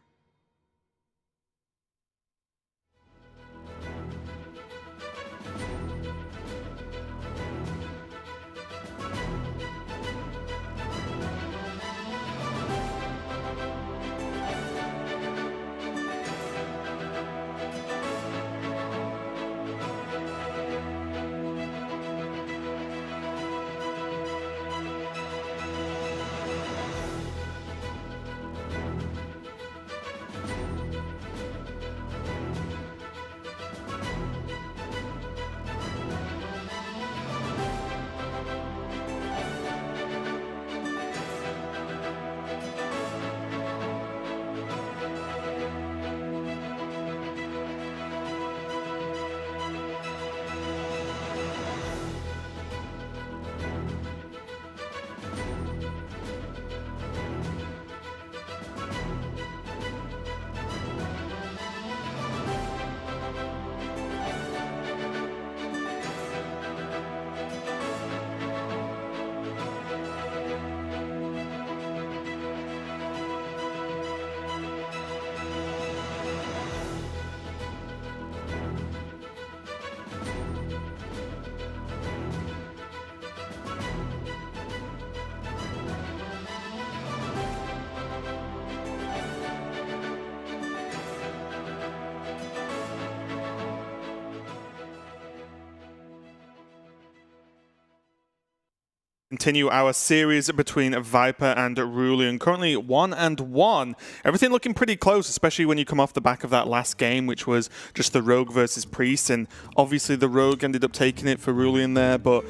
Continue our series between Viper and Roulian. Currently 1-1. Everything looking pretty close, especially when you come off the back of that last game, which was just the Rogue versus Priest. And obviously the Rogue ended up taking it for Roulian there, but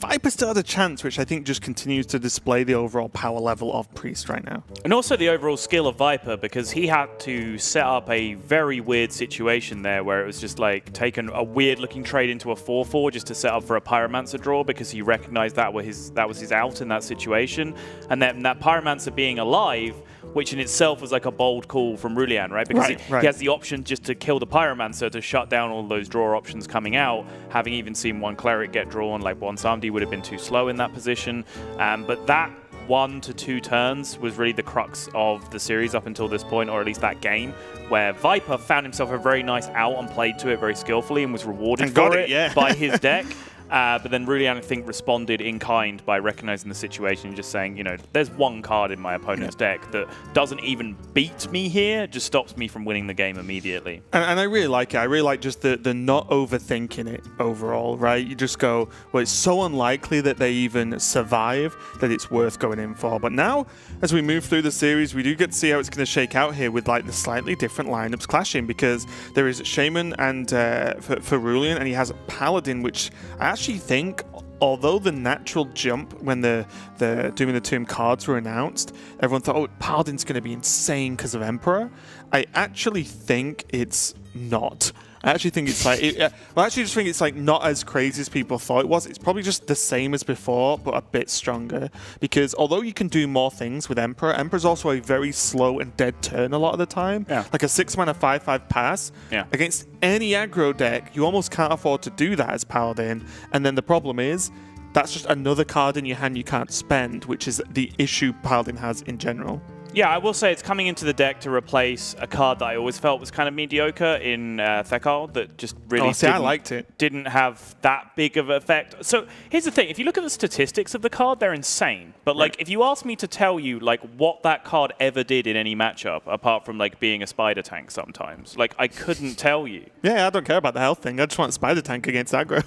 Viper still had a chance, which I think just continues to display the overall power level of Priest right now. And also the overall skill of Viper, because he had to set up a very weird situation there where it was just like taking a weird looking trade into a 4-4 just to set up for a Pyromancer draw, because he recognized that was his out in that situation. And then that Pyromancer being alive, which in itself was like a bold call from Roulian, right? Because he has the option just to kill the Pyromancer to shut down all those draw options coming out, having even seen one Cleric get drawn, like one Samdi would have been too slow in that position. But that 1 to 2 turns was really the crux of the series up until this point, or at least that game, where Viper found himself a very nice out and played to it very skillfully and was rewarded for it by his deck. But then Roulian, I think, responded in kind by recognizing the situation and just saying, you know, there's one card in my opponent's deck that doesn't even beat me here, just stops me from winning the game immediately. And I really like it. I really like just the not overthinking it overall, right? You just go, well, it's so unlikely that they even survive that it's worth going in for. But now, as we move through the series, we do get to see how it's going to shake out here with like the slightly different lineups clashing, because there is Shaman and for Roulian, and he has Paladin, which I actually think, although the natural jump when the Doom in the Tomb cards were announced, everyone thought, oh, Paladin's going to be insane because of Emperor. I actually think it's not. I actually think it's like, I actually just think it's like not as crazy as people thought it was. It's probably just the same as before, but a bit stronger. Because although you can do more things with Emperor, Emperor's also a very slow and dead turn a lot of the time. Yeah. Like a 6-mana 5/5 pass. Yeah. Against any aggro deck, you almost can't afford to do that as Paladin. And then the problem is, that's just another card in your hand you can't spend, which is the issue Paladin has in general. Yeah, I will say it's coming into the deck to replace a card that I always felt was kind of mediocre in Thekal that just really I liked it. Didn't have that big of an effect. So here's the thing. If you look at the statistics of the card, they're insane. But like, if you ask me to tell you like what that card ever did in any matchup, apart from like being a spider tank sometimes, like I couldn't tell you. Yeah, I don't care about the health thing. I just want spider tank against aggro.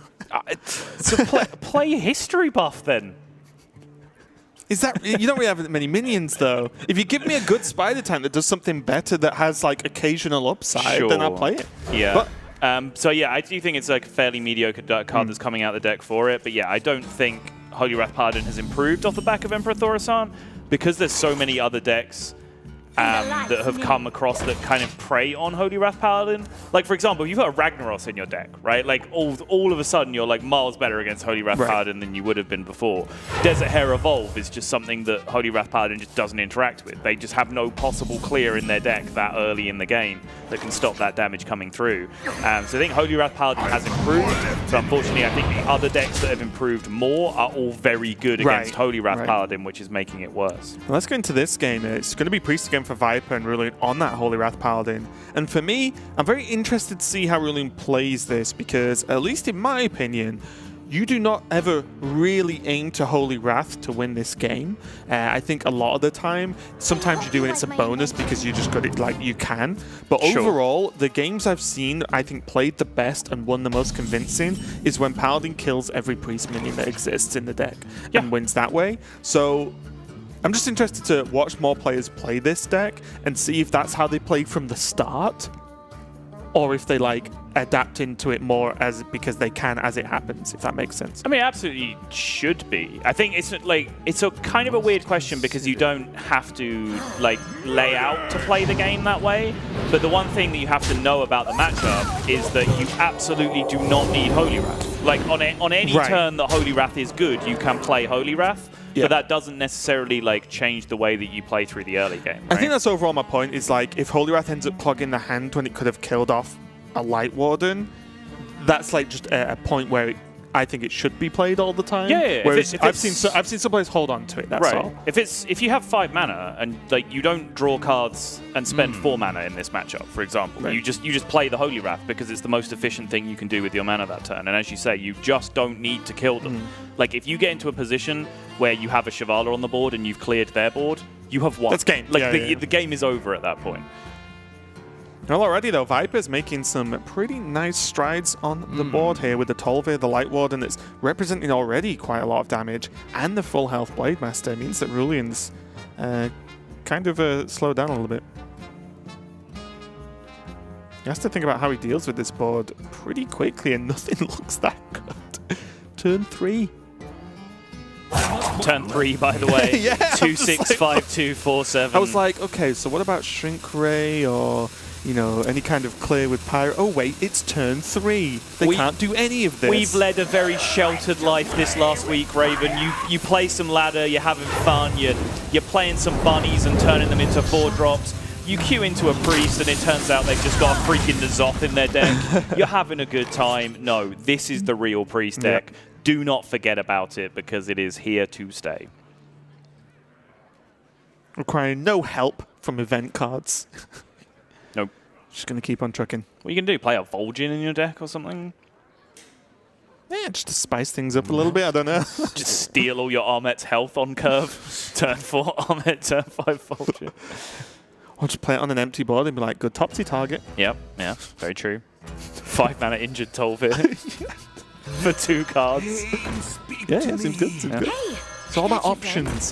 So play history buff then. Is that you don't really have that many minions though? If you give me a good spider tank that does something better that has like occasional upside, then I'll play it. Yeah. So yeah, I do think it's like a fairly mediocre card that's coming out the deck for it. But yeah, I don't think Holy Wrath Paladin has improved off the back of Emperor Thaurissan because there's so many other decks that have come across that kind of prey on Holy Wrath Paladin. Like, for example, if you've got a Ragnaros in your deck, right? Like, all of a sudden, you're like miles better against Holy Wrath Paladin than you would have been before. Desert Hare Evolve is just something that Holy Wrath Paladin just doesn't interact with. They just have no possible clear in their deck that early in the game that can stop that damage coming through. So I think Holy Wrath Paladin has improved, but unfortunately, I think the other decks that have improved more are all very good against Holy Wrath Paladin, which is making it worse. Well, let's go into this game. It's going to be Priest again for Viper and Roulian on that Holy Wrath Paladin. And for me, I'm very interested to see how Roulian plays this because, at least in my opinion, you do not ever really aim to Holy Wrath to win this game. I think a lot of the time, sometimes you do and it's a bonus because you just got it like you can. But overall, the games I've seen, I think played the best and won the most convincing is when Paladin kills every Priest minion that exists in the deck and wins that way. So I'm just interested to watch more players play this deck and see if that's how they play from the start, or if they like adapt into it more as because they can as it happens, if that makes sense. I mean, absolutely should be. I think it's like it's a kind of a weird question because you don't have to like lay out to play the game that way. But the one thing that you have to know about the matchup is that you absolutely do not need Holy Wrath. Like on any turn that Holy Wrath is good, you can play Holy Wrath. But that doesn't necessarily like change the way that you play through the early game. Right? I think that's overall my point is like if Holy Wrath ends up clogging the hand when it could have killed off a Light Warden, that's like just a point where I think it should be played all the time. Yeah. Whereas I've seen some players hold on to it. That's all. If you have 5 mana and like you don't draw cards and spend 4 mana in this matchup, for example, you just play the Holy Wrath because it's the most efficient thing you can do with your mana that turn. And as you say, you just don't need to kill them. Like if you get into a position where you have a Shivala on the board and you've cleared their board, you have won. That's game. Like the game is over at that point. Well, already though, Viper's making some pretty nice strides on the board here with the Tolvir, the Light Warden that's representing already quite a lot of damage, and the full health Blade Master. It means that Roulian's kind of slowed down a little bit. He has to think about how he deals with this board pretty quickly, and nothing looks that good. Turn 3. Turn 3, by the way. 2, 6, 5, 2, 4, 7. I was like, okay, so what about Shrink Ray or, you know, any kind of clear with Pyro? Oh, wait, it's turn 3. They can't do any of this. We've led a very sheltered life this last week, Raven. You play some ladder, you're having fun, you're playing some bunnies and turning them into 4-drops. You queue into a Priest and it turns out they've just got a freaking N'Zoth in their deck. You're having a good time. No, this is the real Priest deck. Do not forget about it because it is here to stay. Requiring no help from event cards. Nope. Just going to keep on trucking. What are you going to do? Play a Vol'jin in your deck or something? Yeah, just to spice things up a little bit. I don't know. Just steal all your Armet's health on curve. Turn 4 Armet, turn 5 Vol'jin. Or just play it on an empty board and be like, good topsy target. Yep, yeah, very true. 5 mana injured Tolvir. For 2 cards. Yeah, seems good. Good. It's all about options.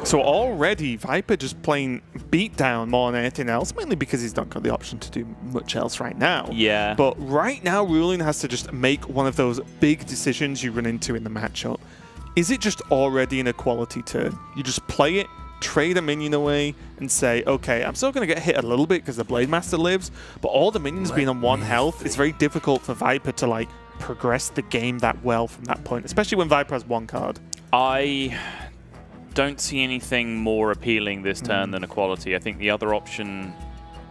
So already, Viper just playing beatdown more than anything else, mainly because he's not got the option to do much else right now. Yeah. But right now, Roulian has to just make one of those big decisions you run into in the matchup. Is it just already an equality turn? You just play it, trade a minion away and say, okay, I'm still going to get hit a little bit because the Blade Master lives, but all the minions being on 1 health, it's very difficult for Viper to like progress the game that well from that point, especially when Viper has 1 card. I don't see anything more appealing this turn than Equality. I think the other option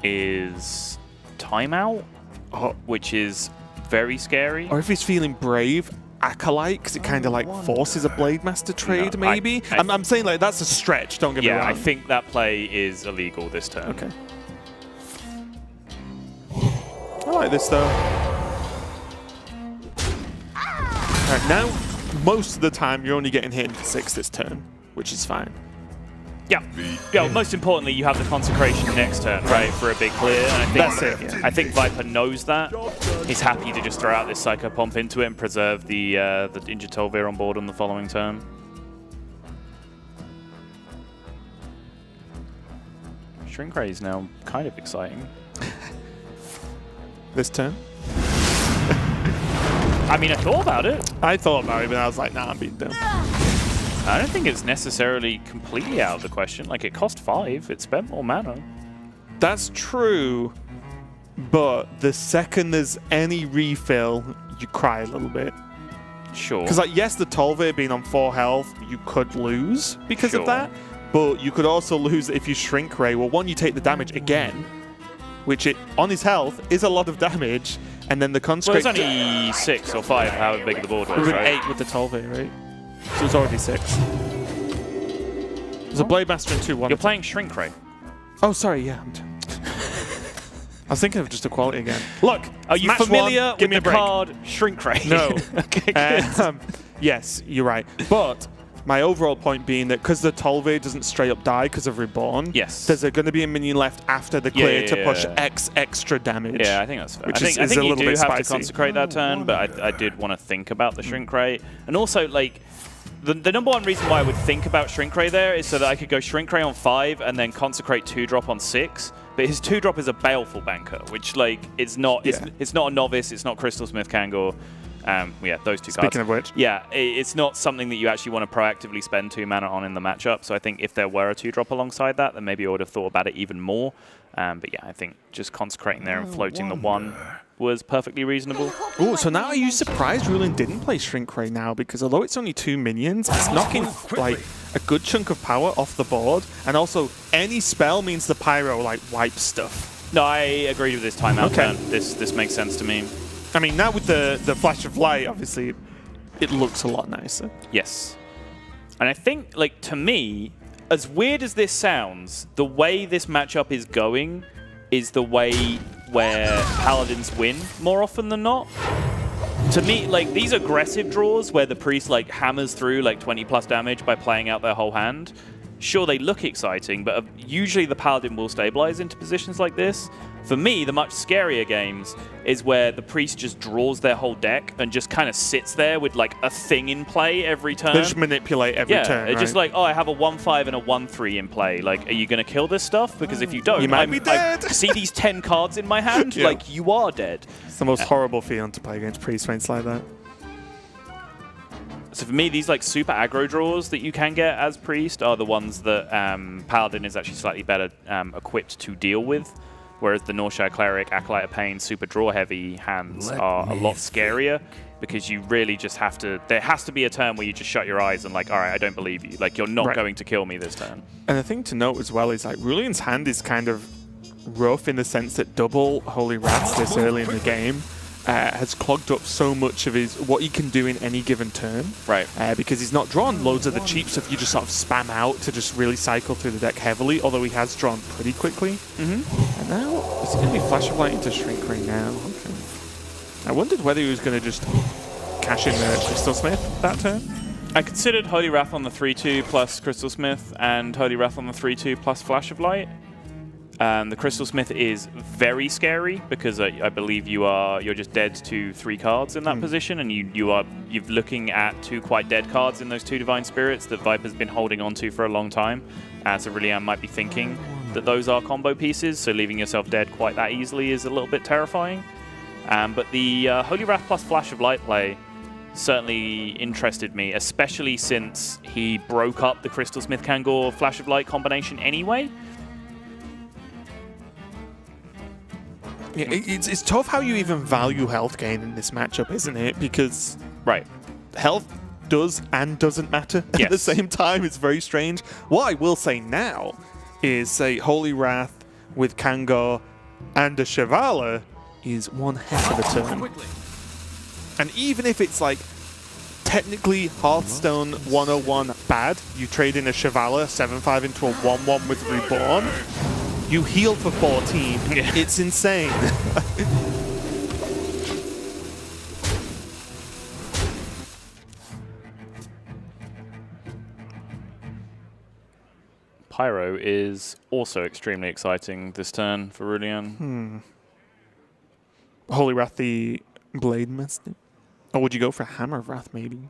is Timeout, which is very scary. Or if he's feeling brave, Acolyte, because it kind of like forces a Blade Master trade, No, maybe. I'm saying like that's a stretch, don't get me wrong. Yeah, I think that play is illegal this turn. Okay. I like this though. Alright, now most of the time you're only getting hit into 6 this turn, which is fine. Yeah. Yeah. Most importantly, you have the Consecration next turn, right, for a big clear. And I think That's it, yeah. I think Viper knows that. He's happy to just throw out this Psycho Pomp into it and preserve the injured Tolvir on board on the following turn. Shrink Ray is now kind of exciting. This turn? I mean, I thought about it. I thought about it, but I was like, nah, I'm being dumb. I don't think it's necessarily completely out of the question. Like, it cost 5. It spent more mana. That's true, but the second there's any refill, you cry a little bit. Sure. Because, like, yes, the Tolvir being on 4 health, you could lose because of that, but you could also lose if you Shrink Ray. Well, one, you take the damage again, which on his health is a lot of damage, and then the Consecrate... Well, it's only 6 or 5, however big the board was, It was right? 8 with the Tolvir, right? So it's already 6. There's a Blade Master and 2-1. You're playing Shrink Ray. Oh, sorry, yeah. I was thinking of just Equality again. Look, are you match familiar one, give with me the a break. card Shrink Ray? No. Okay, good. Yes, you're right. But my overall point being that because the Tolvir doesn't straight up die because of Reborn, Yes. there's going to be a minion left after the clear to push yeah. X extra damage. Yeah, I think that's fair. Which I is think a you little do bit have spicy. to consecrate that turn, but I did want to think about the Shrink Ray. And also, like, the number one reason why I would think about Shrink Ray there is so that I could go Shrink Ray on 5 and then consecrate 2-drop on 6. But his 2-drop is a Baleful Banker, which, like, it's not it's not a Novice, it's not Crystal Smith Kangor. Yeah, those 2 cards. Speaking of which. Yeah, it's not something that you actually want to proactively spend 2 mana on in the matchup. So I think if there were a 2-drop alongside that, then maybe I would have thought about it even more. But yeah, I think just consecrating there and floating the 1 was perfectly reasonable. Oh, so now are you surprised Roulian didn't play Shrink Ray now? Because although it's only 2 minions, it's knocking like a good chunk of power off the board. And also, any spell means the Pyro like wipes stuff. No, I agreed with this timeout Okay. turn. This makes sense to me. I mean, now with the Flash of Light, obviously, it looks a lot nicer. Yes. And I think, like, to me, as weird as this sounds, the way this matchup is going is the way where Paladins win more often than not. To me, like, these aggressive draws where the Priest, like, hammers through, like, 20+ damage by playing out their whole hand, sure, they look exciting, but usually the Paladin will stabilize into positions like this. For me, the much scarier games is where the Priest just draws their whole deck and just kind of sits there with like a thing in play every turn. They just manipulate every turn, it's just like, oh, I have a 1/5 and a 1/3 in play. Like, are you going to kill this stuff? Because if you don't, You might be dead. I see these 10 cards in my hand, Yeah. like, you are dead. It's the most horrible feeling to play against Priest when it's like that. So for me, these like super aggro draws that you can get as Priest are the ones that Paladin is actually slightly better equipped to deal with. Whereas the Norshire Cleric, Acolyte of Pain, super draw-heavy hands are a lot scarier because you really just have to... There has to be a turn where you just shut your eyes and like, all right, I don't believe you. Like, you're not going to kill me this turn. And the thing to note as well is like Roulian's hand is kind of rough in the sense that double Holy Wraths this early in the game has clogged up so much of what he can do in any given turn. Right. Because he's not drawn loads of the cheap stuff you just sort of spam out to just really cycle through the deck heavily, although he has drawn pretty quickly. Mm-hmm. And now, is he going to be Flash of Light into Shrink Ray now? Okay. I wondered whether he was going to just cash in the Crystal Smith that turn. I considered Holy Wrath on the 3/2 plus Crystal Smith and Holy Wrath on the 3/2 plus Flash of Light. The Crystal Smith is very scary because I believe you're just dead to 3 cards in that position, and you're looking at 2 quite dead cards in those 2 Divine Spirits that Viper's been holding on to for a long time. So Roulian might be thinking that those are combo pieces, so leaving yourself dead quite that easily is a little bit terrifying. But the Holy Wrath plus Flash of Light play certainly interested me, especially since he broke up the Crystal Smith Kangor Flash of Light combination anyway. Yeah, it's tough how you even value health gain in this matchup, isn't it? Because Right. health does and doesn't matter at the same time. It's very strange. What I will say now is, say, Holy Wrath with Kangor and a Shivala is one heck of a turn. And even if it's like technically Hearthstone 101 bad, you trade in a Shivala 7/5 into a 1/1 with Reborn, you heal for 14. It's insane. Pyro is also extremely exciting this turn for Roulian. Holy Wrath, the Blade Master. Or would you go for Hammer of Wrath, maybe?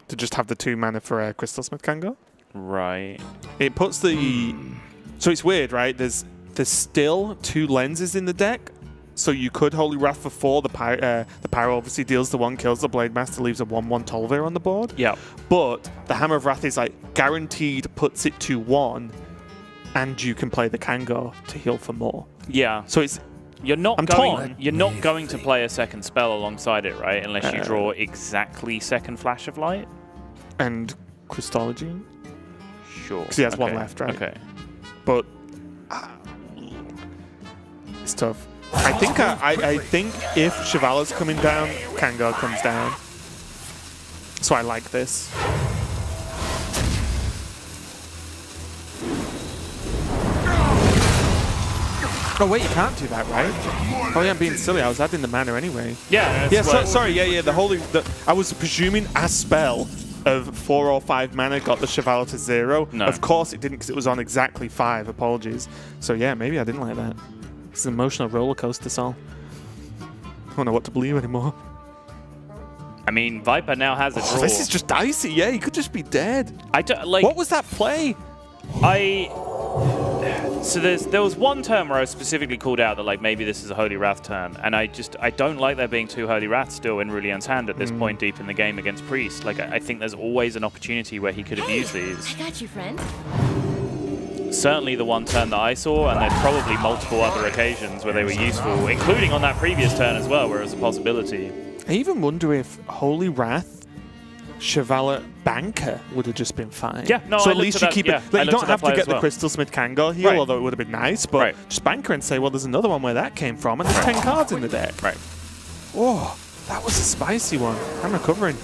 To just have the 2 mana for Crystal Smith Kangor? Right. It puts the... So it's weird, right? There's still 2 lenses in the deck. So you could Holy Wrath for 4. The Pyro obviously deals the 1, kills the Blade Master, leaves a 1/1 Tol'vir on the board. Yeah. But the Hammer of Wrath is like guaranteed, puts it to 1, and you can play the Kangor to heal for more. Yeah. So it's... You're not I'm going. torn. You're not going to play a second spell alongside it, right? Unless you draw exactly second Flash of Light. And Crystology. Sure. Because he has 1 left, right? Okay. But it's tough. I think if Shivala's coming down, Kangor comes down. So I like this. Oh wait, you can't do that, right? Oh yeah, I'm being silly. I was adding the mana anyway. Yeah. Yeah, sorry. Yeah. I was presuming a spell of 4 or 5 mana got the Shivala to 0. No. Of course it didn't, because it was on exactly 5. Apologies. So yeah, maybe I didn't like that. It's an emotional roller coaster, Sol. I don't know what to believe anymore. I mean, Viper now has a draw. This is just dicey. Yeah, he could just be dead. I don't like. What was that play? So there was one turn where I specifically called out that like maybe this is a Holy Wrath turn, and I don't like there being 2 Holy Wraths still in Roulian's hand at this point deep in the game against Priest. Like I think there's always an opportunity where he could have used these. I got you, friend. Certainly the one turn that I saw, and there's probably multiple other occasions where they were useful, including on that previous turn as well, where it was a possibility. I even wonder if Holy Wrath, Shivala, Banker would have just been fine. Yeah, no, so I at least looked you at keep that, it. yeah, Like, you I looked don't at that have to play get as the well. Crystal Smith Kangor heal, Right. although it would have been nice. But Right. just Banker and say, well, there's another one where that came from, and there's 10 cards in the deck. Right. Oh, that was a spicy one. I'm recovering.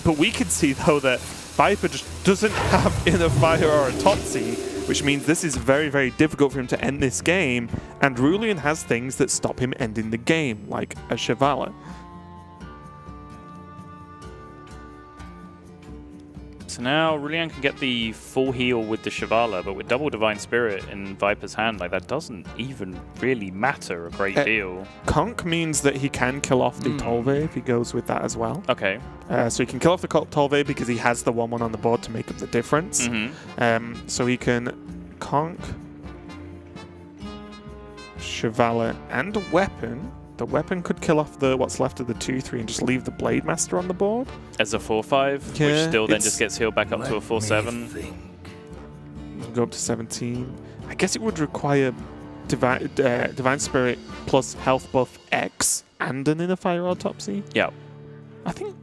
But we can see, though, that Viper just doesn't have Inner Fire or a Topsy, which means this is very, very difficult for him to end this game. And Roulian has things that stop him ending the game, like a Shivala. So now Roulian can get the full heal with the Shivala, but with double Divine Spirit in Viper's hand, like that doesn't even really matter a great deal. Conk means that he can kill off the Tol'vir if he goes with that as well. Okay. So he can kill off the Tol'vir because he has the 1/1 on the board to make up the difference. So he can Conk, Shivala, and a weapon. The weapon could kill off the what's left of the 2/3 and just leave the Blade Master on the board. As a 4/5, which Yeah, still then it's- just gets healed back up to a 4/7. Go up to 17. I guess it would require Divine Spirit plus health buff X and an Inner Fire Autopsy. Yeah. I think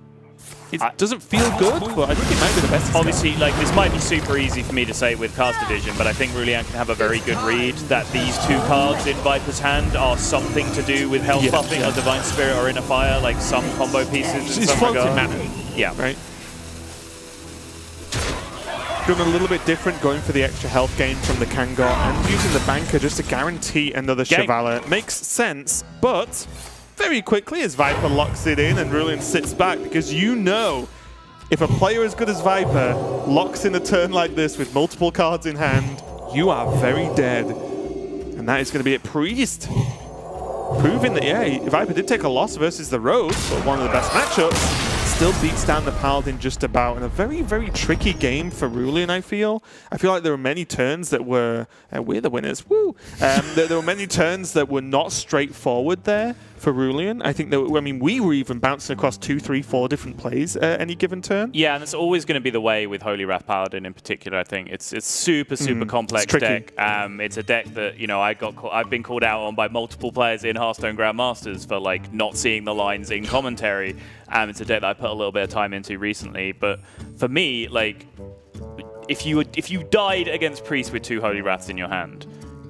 it doesn't feel good, but I think it might be the best. Obviously, like this might be super easy for me to say with Cast Division, but I think Roulian can have a very good read that these 2 cards in Viper's hand are something to do with health buffing or Divine Spirit or Inner Fire, like some combo pieces in It's some floating regard. mana. Yeah. Right. Doing a little bit different, going for the extra health gain from the Kangor and using the Banker just to guarantee another Game. Shivala. Makes sense, but very quickly as Viper locks it in and Roulian sits back, because you know if a player as good as Viper locks in a turn like this with multiple cards in hand, you are very dead. And that is going to be it. Priest proving that, yeah, Viper did take a loss versus the Rose, but one of the best matchups. still beats down the Paladin just about in a very, very tricky game for Roulian, I feel. I feel like there were many turns that were... we're the winners, woo! There were many turns that were not straightforward there for Roulian. I think that, I mean, we were even bouncing across 2, 3, 4 different plays any given turn. Yeah, and it's always going to be the way with Holy Wrath Paladin in particular. I think it's super complex deck. It's a deck that, you know, I've been called out on by multiple players in Hearthstone Grandmasters for like not seeing the lines in commentary. It's a deck that I put a little bit of time into recently. But for me, like, if you died against Priest with 2 Holy Wraths in your hand,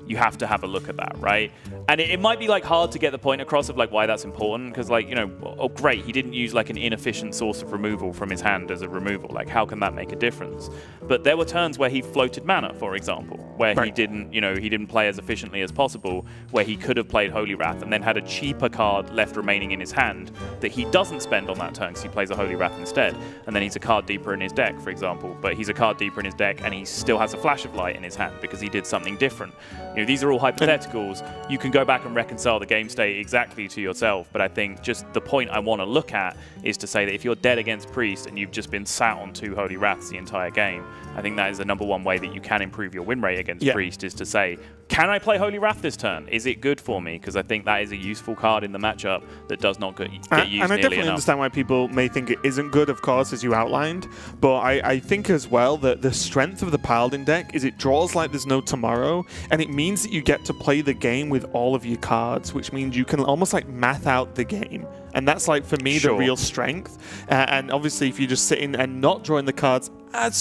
you have to have a look at that, right? And it might be like hard to get the point across of like why that's important, because like, you know, oh great, he didn't use like an inefficient source of removal from his hand as a removal. Like, how can that make a difference? But there were turns where he floated mana, for example, where he didn't, you know, he didn't play as efficiently as possible, where he could have played Holy Wrath and then had a cheaper card left remaining in his hand that he doesn't spend on that turn because he plays a Holy Wrath instead. And then he's a card deeper in his deck, for example, but he's a card deeper in his deck and he still has a Flash of Light in his hand because he did something different. You know, these are all hypotheticals. You can go back and reconcile the game state exactly to yourself, but I think just the point I want to look at is to say that if you're dead against Priest and you've just been sat on 2 Holy Wraths the entire game, I think that is the #1 way that you can improve your win rate against Priest, is to say, can I play Holy Wrath this turn? Is it good for me? Because I think that is a useful card in the matchup that does not get used nearly enough. And I definitely understand why people may think it isn't good, of course, as you outlined. But I think as well that the strength of the Paladin deck is it draws like there's no tomorrow. And it means that you get to play the game with all of your cards, which means you can almost like math out the game. And that's like, for me, the real strength. And obviously, if you're just sitting and not drawing the cards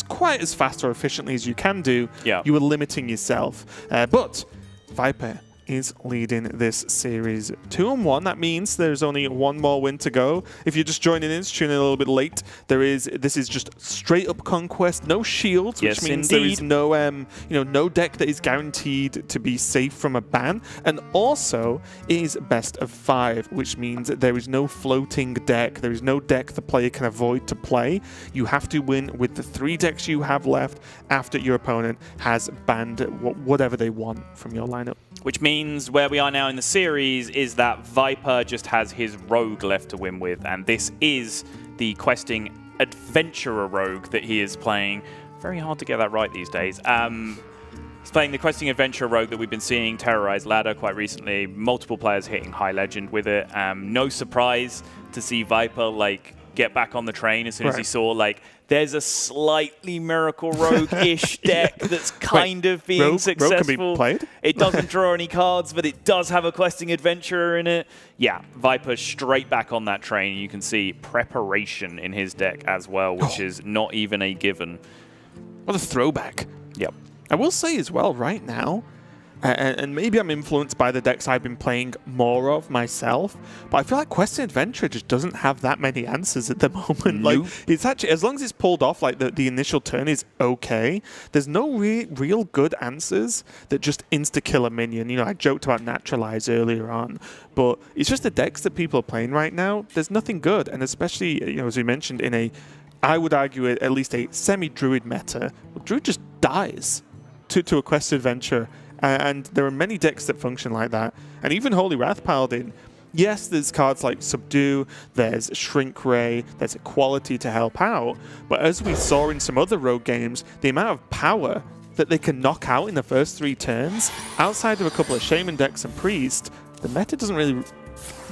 quite as fast or efficiently as you can do, you are limiting yourself. But Viper is leading this series 2-1. That means there's only 1 more win to go. If you're just joining in, tuning in a little bit late, this is just straight up conquest, no shields, which means there is no no deck that is guaranteed to be safe from a ban, and also is best of 5, which means that there is no floating deck. There is no deck the player can avoid to play. You have to win with the 3 decks you have left after your opponent has banned whatever they want from your lineup. Which means where we are now in the series is that Viper just has his rogue left to win with, and this is the questing adventurer rogue that he is playing. Very hard to get that right these days. He's playing the questing adventurer rogue that we've been seeing terrorize ladder quite recently. Multiple players hitting high legend with it. No surprise to see Viper like get back on the train as soon as he saw like there's a slightly Miracle Rogue-ish deck that's kind of being successful. Rogue can be played? It doesn't draw any cards, but it does have a questing adventurer in it. Yeah, Viper's straight back on that train. You can see preparation in his deck as well, which is not even a given. What a throwback. Yep. I will say as well, right now, and maybe I'm influenced by the decks I've been playing more of myself, but I feel like Questing Adventure just doesn't have that many answers at the moment. Nope. Like, it's actually, as long as it's pulled off, like the initial turn is okay, there's no real good answers that just insta-kill a minion. You know, I joked about Naturalize earlier on, but it's just the decks that people are playing right now. There's nothing good, and especially, you know, as we mentioned, in a, I would argue, at least a semi-Druid meta, Druid just dies to a Quest Adventure. And there are many decks that function like that. And even Holy Wrath Paladin, yes, there's cards like Subdue, there's Shrink Ray, there's Equality to help out. But as we saw in some other rogue games, the amount of power that they can knock out in the first 3 turns, outside of a couple of Shaman decks and Priest, the meta doesn't really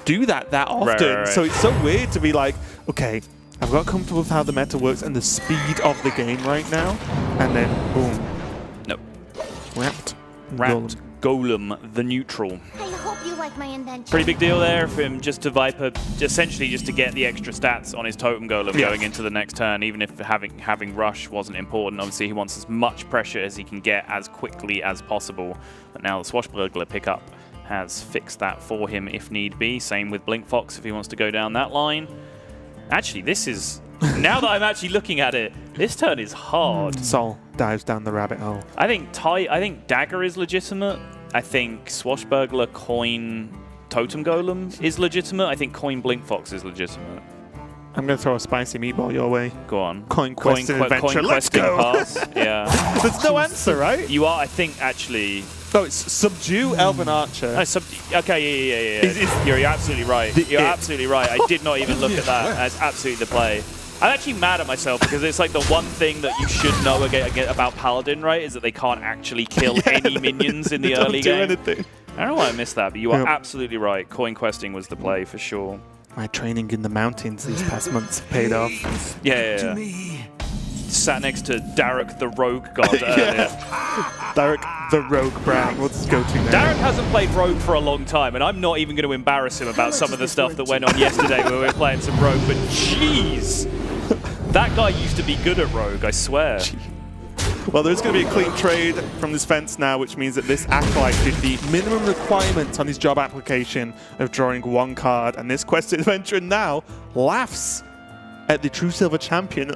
do that often. Right. So it's so weird to be like, okay, I've got comfortable with how the meta works and the speed of the game right now. And then, boom. Nope. Wrapped Golem, the neutral. I hope you like my invention. Pretty big deal there for him just to Viper, essentially just to get the extra stats on his Totem Golem going into the next turn, even if having Rush wasn't important. Obviously, he wants as much pressure as he can get as quickly as possible. But now the Swashbuckler pickup has fixed that for him if need be. Same with Blink Fox if he wants to go down that line. Actually, this is... now that I'm actually looking at it, this turn is hard. Sol dives down the rabbit hole. I think Dagger is legitimate. I think Swashbuckler, Coin, Totem Golem is legitimate. I think Coin Blink Fox is legitimate. I'm going to throw a spicy meatball your way. Go on. Coin questing adventure. Let's questing go. pass. Yeah. There's no answer, right? You are, I think, actually. No, it's subdue Elven Archer. No, okay, yeah. You're absolutely right. You're absolutely right. I did not even look at that. That's absolutely the play. I'm actually mad at myself because it's like the one thing that you should know about Paladin, right, is that they can't actually kill any minions in the early game. Anything. I don't know why I missed that, but you are absolutely right. Coin questing was the play for sure. My training in the mountains these past months paid off. Yeah. Sat next to Derek the Rogue God earlier. Derek the Rogue Brown. What's his go-to name? Derek hasn't played Rogue for a long time, and I'm not even going to embarrass him about some of the stuff that went on yesterday when we were playing some Rogue, but jeez! That guy used to be good at Rogue, I swear. Well, there's going to be a clean trade from this fence now, which means that this Acolyte did the minimum requirement on his job application of drawing 1 card, and this quested adventurer now laughs at the True Silver Champion.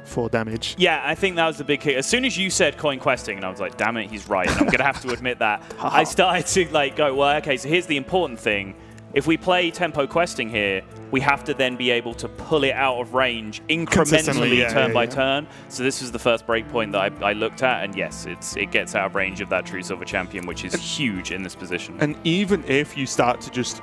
4 damage. Yeah, I think that was the big kick. As soon as you said coin questing, and I was like, damn it, he's right. And I'm going to have to admit that. I started to like go, well, okay, so here's the important thing. If we play tempo questing here, we have to then be able to pull it out of range incrementally turn by turn. So this was the first breakpoint that I looked at, and yes, it gets out of range of that True Silver Champion, which is huge in this position. And even if you start to just,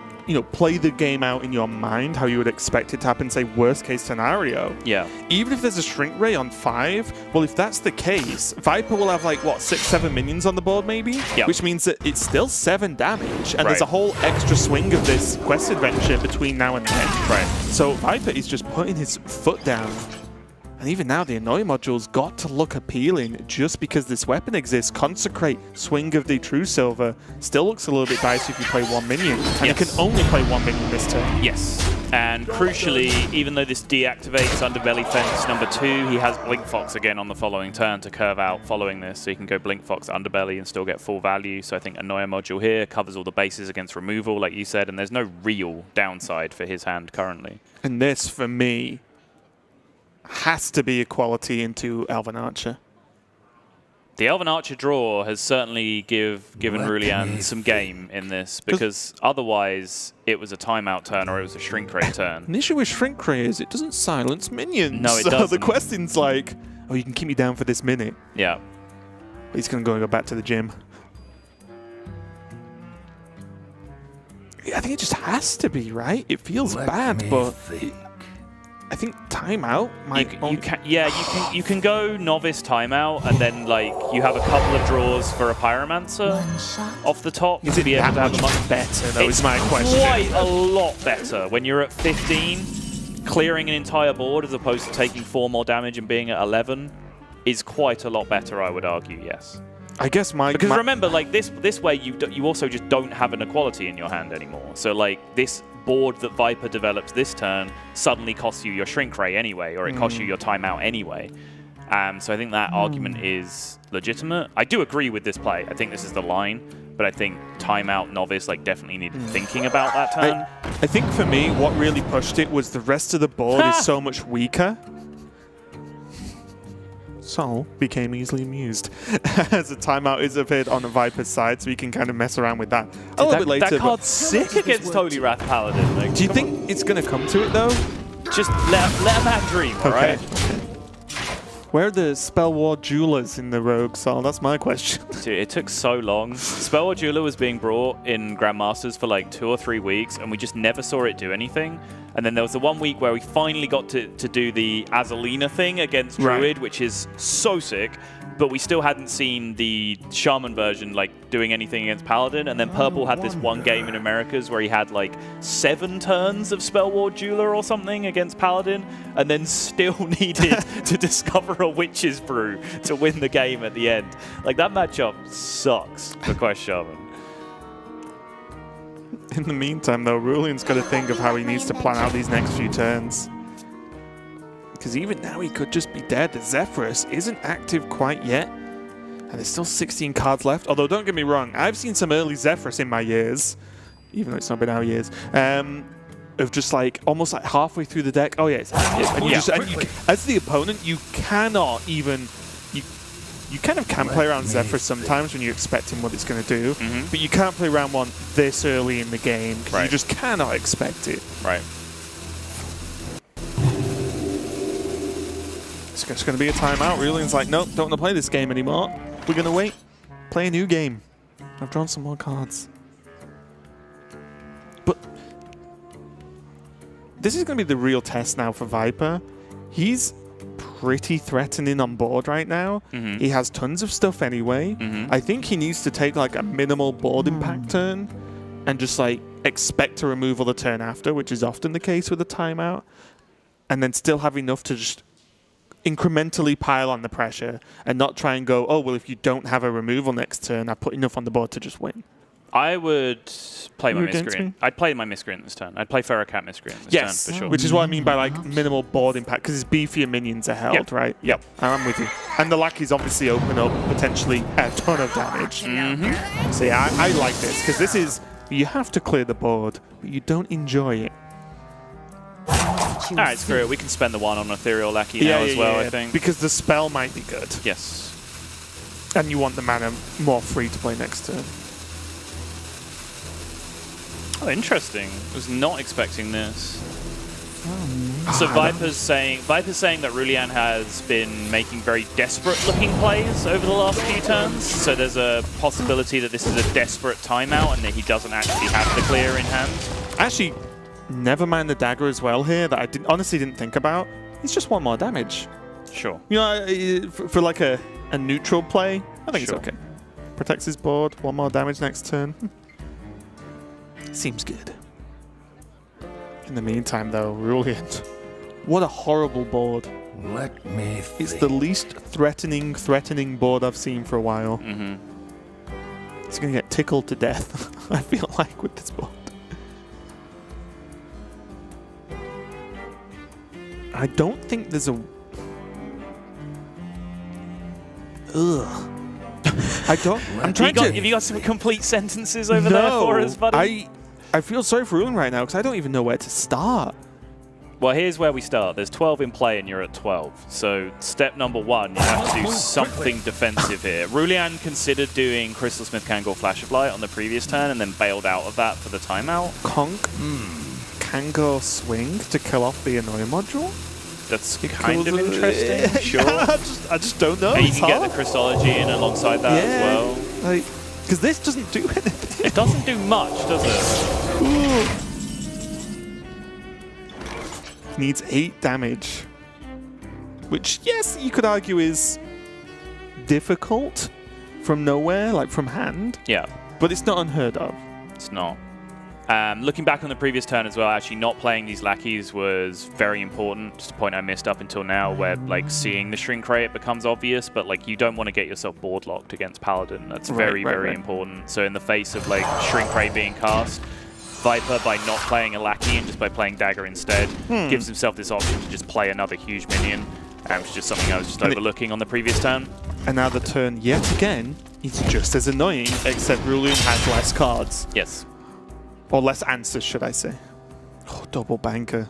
play the game out in your mind how you would expect it to happen, say worst case scenario. Yeah. Even if there's a shrink ray on 5, well, if that's the case, Viper will have like, what, 6, 7 minions on the board maybe? Yeah. Which means that it's still 7 damage, and there's a whole extra swing of this quest adventure between now and then. Right. So Viper is just putting his foot down. And even now, the Annoy module's got to look appealing just because this weapon exists. Consecrate, Swing of the True Silver, still looks a little bit dicey if you play 1 minion. And you can only play 1 minion this turn. Yes. And crucially, even though this deactivates Underbelly Fence number 2, he has Blink Fox again on the following turn to curve out following this. So you can go Blink Fox Underbelly and still get full value. So I think Annoy module here covers all the bases against removal, like you said, and there's no real downside for his hand currently. And this, for me, has to be a quality into Elven Archer. The Elven Archer draw has certainly given Roulian some game in this, because otherwise it was a timeout turn or it was a shrink ray turn. An issue with shrink ray is it doesn't silence minions. No, it doesn't. The question's like, oh, you can keep me down for this minute. Yeah. He's going to go back to the gym. I think it just has to be, right? It feels bad, but I think timeout might. You can go novice timeout, and then like you have a couple of draws for a pyromancer off the top. Is it be able that to have much better? That was my question. Quite a lot better when you're at 15. Clearing an entire board as opposed to taking 4 more damage and being at 11 is quite a lot better, I would argue. Yes. I guess because remember, like this way, you also just don't have an equality in your hand anymore. So like this board that Viper develops this turn suddenly costs you your shrink ray anyway, or it costs you your timeout anyway. So I think that argument is legitimate. I do agree with this play. I think this is the line, but I think timeout novice definitely needed thinking about that turn. I think for me, what really pushed it was the rest of the board is so much weaker. Sol became easily amused as a timeout is appeared on the Viper's side, so we can kind of mess around with that a little bit later. That card's sick against Holy Wrath Paladin. Like, do you think it's going to come to it, though? Just let a man dream, all right? Where are the Spell War Jewelers in the Rogue, Sol? That's my question. Dude, it took so long. Spell War Jeweler was being brought in Grandmasters for like 2 or 3 weeks, and we just never saw it do anything. And then there was the 1 week where we finally got to do the Azalina thing against Druid, which is so sick, but we still hadn't seen the Shaman version doing anything against Paladin. And then Purple had this one game in Americas where he had 7 turns of Spell War Jeweler or something against Paladin, and then still needed to discover a Witch's Brew to win the game at the end. That matchup sucks for Quest Shaman. In the meantime, though, Roulian's got to think of how he needs to plan out these next few turns. Because even now, he could just be dead. The Zephyrus isn't active quite yet. And there's still 16 cards left. Although, don't get me wrong, I've seen some early Zephyrus in my years. Even though it's not been our years. Of just almost halfway through the deck. Oh, yeah, it's active. As the opponent, you cannot even... You kind of can play around Zephyrus sometimes when you're expecting what it's going to do, but you can't play round 1 this early in the game because you just cannot expect it. Right. It's just going to be a timeout. Roulian's like, nope, don't want to play this game anymore. We're going to wait. Play a new game. I've drawn some more cards. But this is going to be the real test now for Viper. He's pretty threatening on board right now. He has tons of stuff anyway. I think he needs to take like a minimal board impact turn and just like expect a removal the turn after, which is often the case with a timeout, and then still have enough to just incrementally pile on the pressure and not try and go, oh, well, if you don't have a removal next turn, I put enough on the board to just win. I would play my You against Miscreant. me? I'd play my Miscreant this turn. I'd play Ferrocat Miscreant this Yes, turn, for sure. which is what I mean by like minimal board impact, because his beefier minions are held, right? Yep. I'm with you. And the lackeys obviously open up potentially a ton of damage. So yeah, I like this, because this is, you have to clear the board, but you don't enjoy it. All right, screw it. We can spend the 1 on Ethereal Lackey now as well, I think. Because the spell might be good. Yes. And you want the mana more free to play next turn. Oh, interesting. Was not expecting this. So Viper's saying that Roulian has been making very desperate-looking plays over the last few turns. So there's a possibility that this is a desperate timeout and that he doesn't actually have the clear in hand. Actually, never mind the dagger as well here that I honestly didn't think about. It's just 1 more damage. Sure. You know, for like a neutral play, I think Sure. it's okay. Protects his board, 1 more damage next turn. Seems good. In the meantime, though, Roulian, what a horrible board. Let me think. It's the least threatening board I've seen for a while. It's going to get tickled to death, I feel like, with this board. I don't think there's a... Ugh. I don't... I'm trying to... Have you got some complete sentences over there for us, buddy? I feel sorry for Roulian right now because I don't even know where to start. Well, here's where we start. There's 12 in play and you're at 12. So step number 1, you have to do something defensive here. Roulian considered doing Crystal Smith Kangor Flash of Light on the previous turn and then bailed out of that for the timeout. Conk Kangor Swing to kill off the Annoy module? That's kind of interesting, sure. I just don't know. And you It's can get hard. the Crystology in alongside that as well. Like, because this doesn't do anything. It doesn't do much, does it? Ooh. Needs 8 damage. Which, yes, you could argue is difficult from nowhere, like from hand. Yeah. But it's not unheard of. It's not. Looking back on the previous turn as well, actually not playing these lackeys was very important. Just a point I missed up until now, where like seeing the shrink rate becomes obvious, but like you don't want to get yourself board locked against Paladin. That's very important. So in the face of like shrink rate being cast, Viper, by not playing a lackey and just by playing dagger instead, gives himself this option to just play another huge minion, which is just something I was just overlooking on the previous turn. And now the turn, yet again, is just as annoying, except Roulian has less cards. Yes. Or less answers, should I say. Oh, double banker.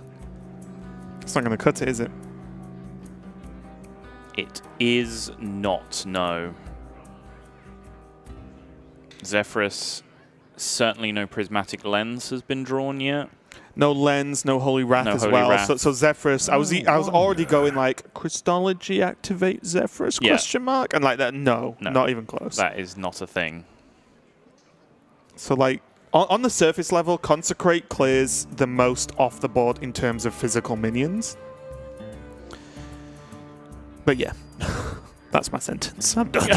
It's not going to cut it, is it? It is not, no. Zephyrus, certainly no Prismatic Lens has been drawn yet. No Lens, no Holy Wrath No as Holy well. Wrath. So Zephyrus, I was already going like, Crystology activate Zephyrus, question mark? And like that, no, not even close. That is not a thing. So like, on the surface level, Consecrate clears the most off the board in terms of physical minions. But yeah, that's my sentence. I'm done.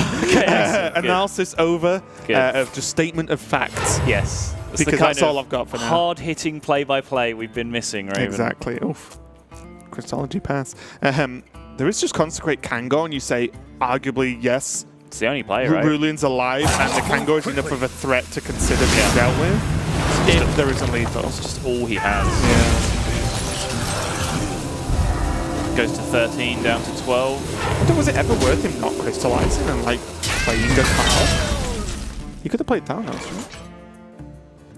Analysis over. Of just statement of facts. Yes. Because that's all I've got for now. Hard-hitting play-by-play we've been missing, Raven. Exactly. Oof. Crystology pass. There is just Consecrate Kangor, and you say, arguably, yes. It's the only play, right? Roulian's alive, and the Kangor is enough of a threat to consider being dealt with. If there isn't lethal. It's just all he has. Yeah. Goes to 13, down to 12. Was it ever worth him not crystallizing and like playing a card? He could have played Thanos, right?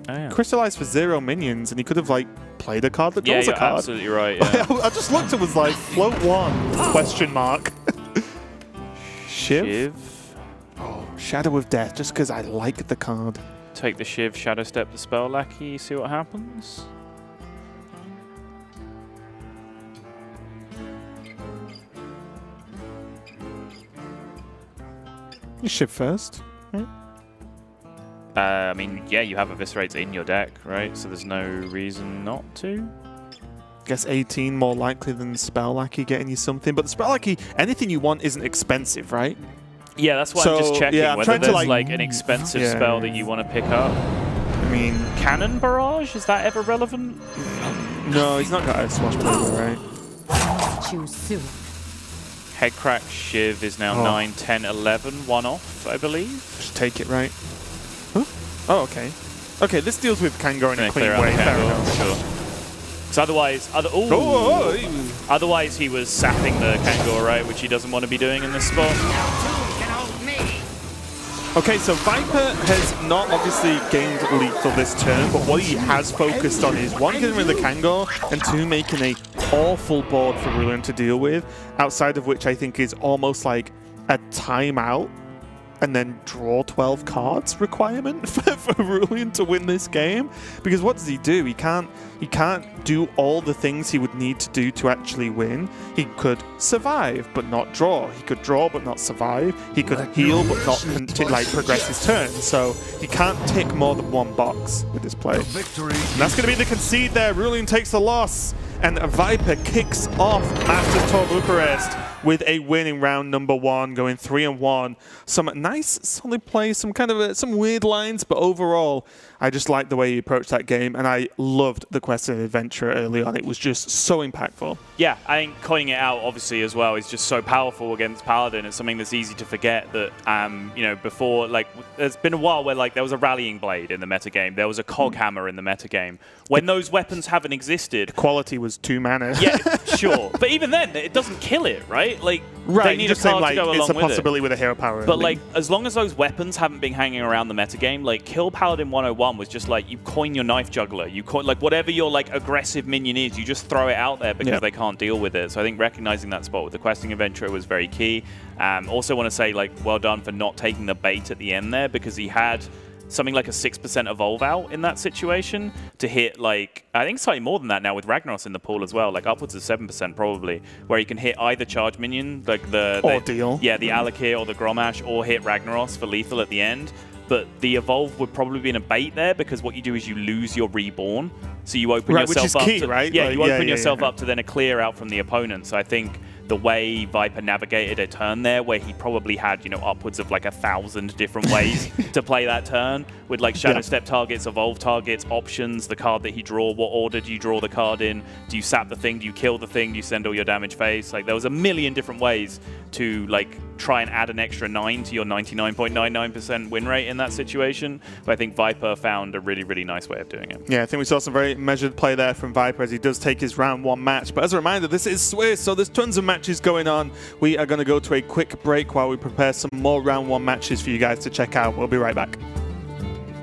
Oh, yeah. Crystallized for 0 minions, and he could have like played a card that draws a you're card. absolutely right. Yeah. I just looked and was like, float 1, question mark. Shiv? Oh, Shadow of Death, just because I like the card. Take the Shiv, Shadow Step the Spell Lackey, see what happens. You shift first. I mean, yeah, you have Eviscerates in your deck, right? So there's no reason not to. Guess 18 more likely than Spell Lackey getting you something. But the Spell Lackey, anything you want isn't expensive, right? Yeah, that's why I'm just checking I'm whether trying to, there's like an expensive spell that you want to pick up. I mean, Cannon Barrage, is that ever relevant? no, he's not got a Swashbuckler, right? Choose soon. Headcrack Shiv is now 9, 10, 11, one off, I believe. Just take it, right? Huh? Oh, okay. Okay, this deals with Kangor in a clean way. Fair enough. Sure. So otherwise, otherwise he was sapping the Kangor, right, which he doesn't want to be doing in this spot. Okay, so Viper has not obviously gained lethal this turn, but what he has focused on is 1, getting rid of the Kangor, and 2, making a awful board for Roulian to deal with, outside of which I think is almost like a timeout and then draw 12 cards requirement for Roulian to win this game. Because what does he do? He can't do all the things he would need to do to actually win. He could survive but not draw. He could draw but not survive. He could heal but not progress his turn. So he can't tick more than one box with this play. And that's going to be the concede there. Roulian takes the loss. And Viper kicks off Masters Tour Bucharest with a win in round number 1, going 3-1. Some nice, solid play, some kind of some weird lines, but overall, I just liked the way he approached that game, and I loved the quest and adventure early on. It was just so impactful. Yeah, I think calling it out, obviously, as well, is just so powerful against Paladin. It's something that's easy to forget that, you know, before, like, there's been a while where, like, there was a Rallying Blade in the metagame. There was a Cog Hammer in the metagame. When those weapons haven't existed... Quality was 2 mana. Yeah, sure. But even then, it doesn't kill it, right? Like, right, they need a card to go along it's a with it. possibility with a hero power. But, like, as long as those weapons haven't been hanging around the metagame, like, Kill Paladin 101 was just, like, you coin your Knife Juggler. You coin, like, whatever your, like, aggressive minion is, you just throw it out there because they can't deal with it. So I think recognizing that spot with the Questing Adventurer was very key. Also want to say, like, well done for not taking the bait at the end there, because he had something like a 6% evolve out in that situation to hit, like, I think slightly more than that now with Ragnaros in the pool as well, like upwards of 7% probably, where you can hit either charge minion, like the deal. Yeah, the Alakir or the Gromash, or hit Ragnaros for lethal at the end. But the evolve would probably be in a bait there, because what you do is you lose your reborn. So you open yourself which is up key, to, right? Yeah, like, you open yourself up to then a clear out from the opponent. So I think the way Viper navigated a turn there, where he probably had, you know, upwards of like 1,000 different ways to play that turn, with like Shadow Step targets, evolve targets, options, the card that he draw, what order do you draw the card in, do you sap the thing, do you kill the thing, do you send all your damage face? Like, there was a million different ways to like try and add an extra 9 to your 99.99% win rate in that situation. But I think Viper found a really, really nice way of doing it. Yeah, I think we saw some very measured play there from Viper as he does take his round 1 match. But as a reminder, this is Swiss, so there's tons of matches going on. We are going to go to a quick break while we prepare some more round 1 matches for you guys to check out. We'll be right back.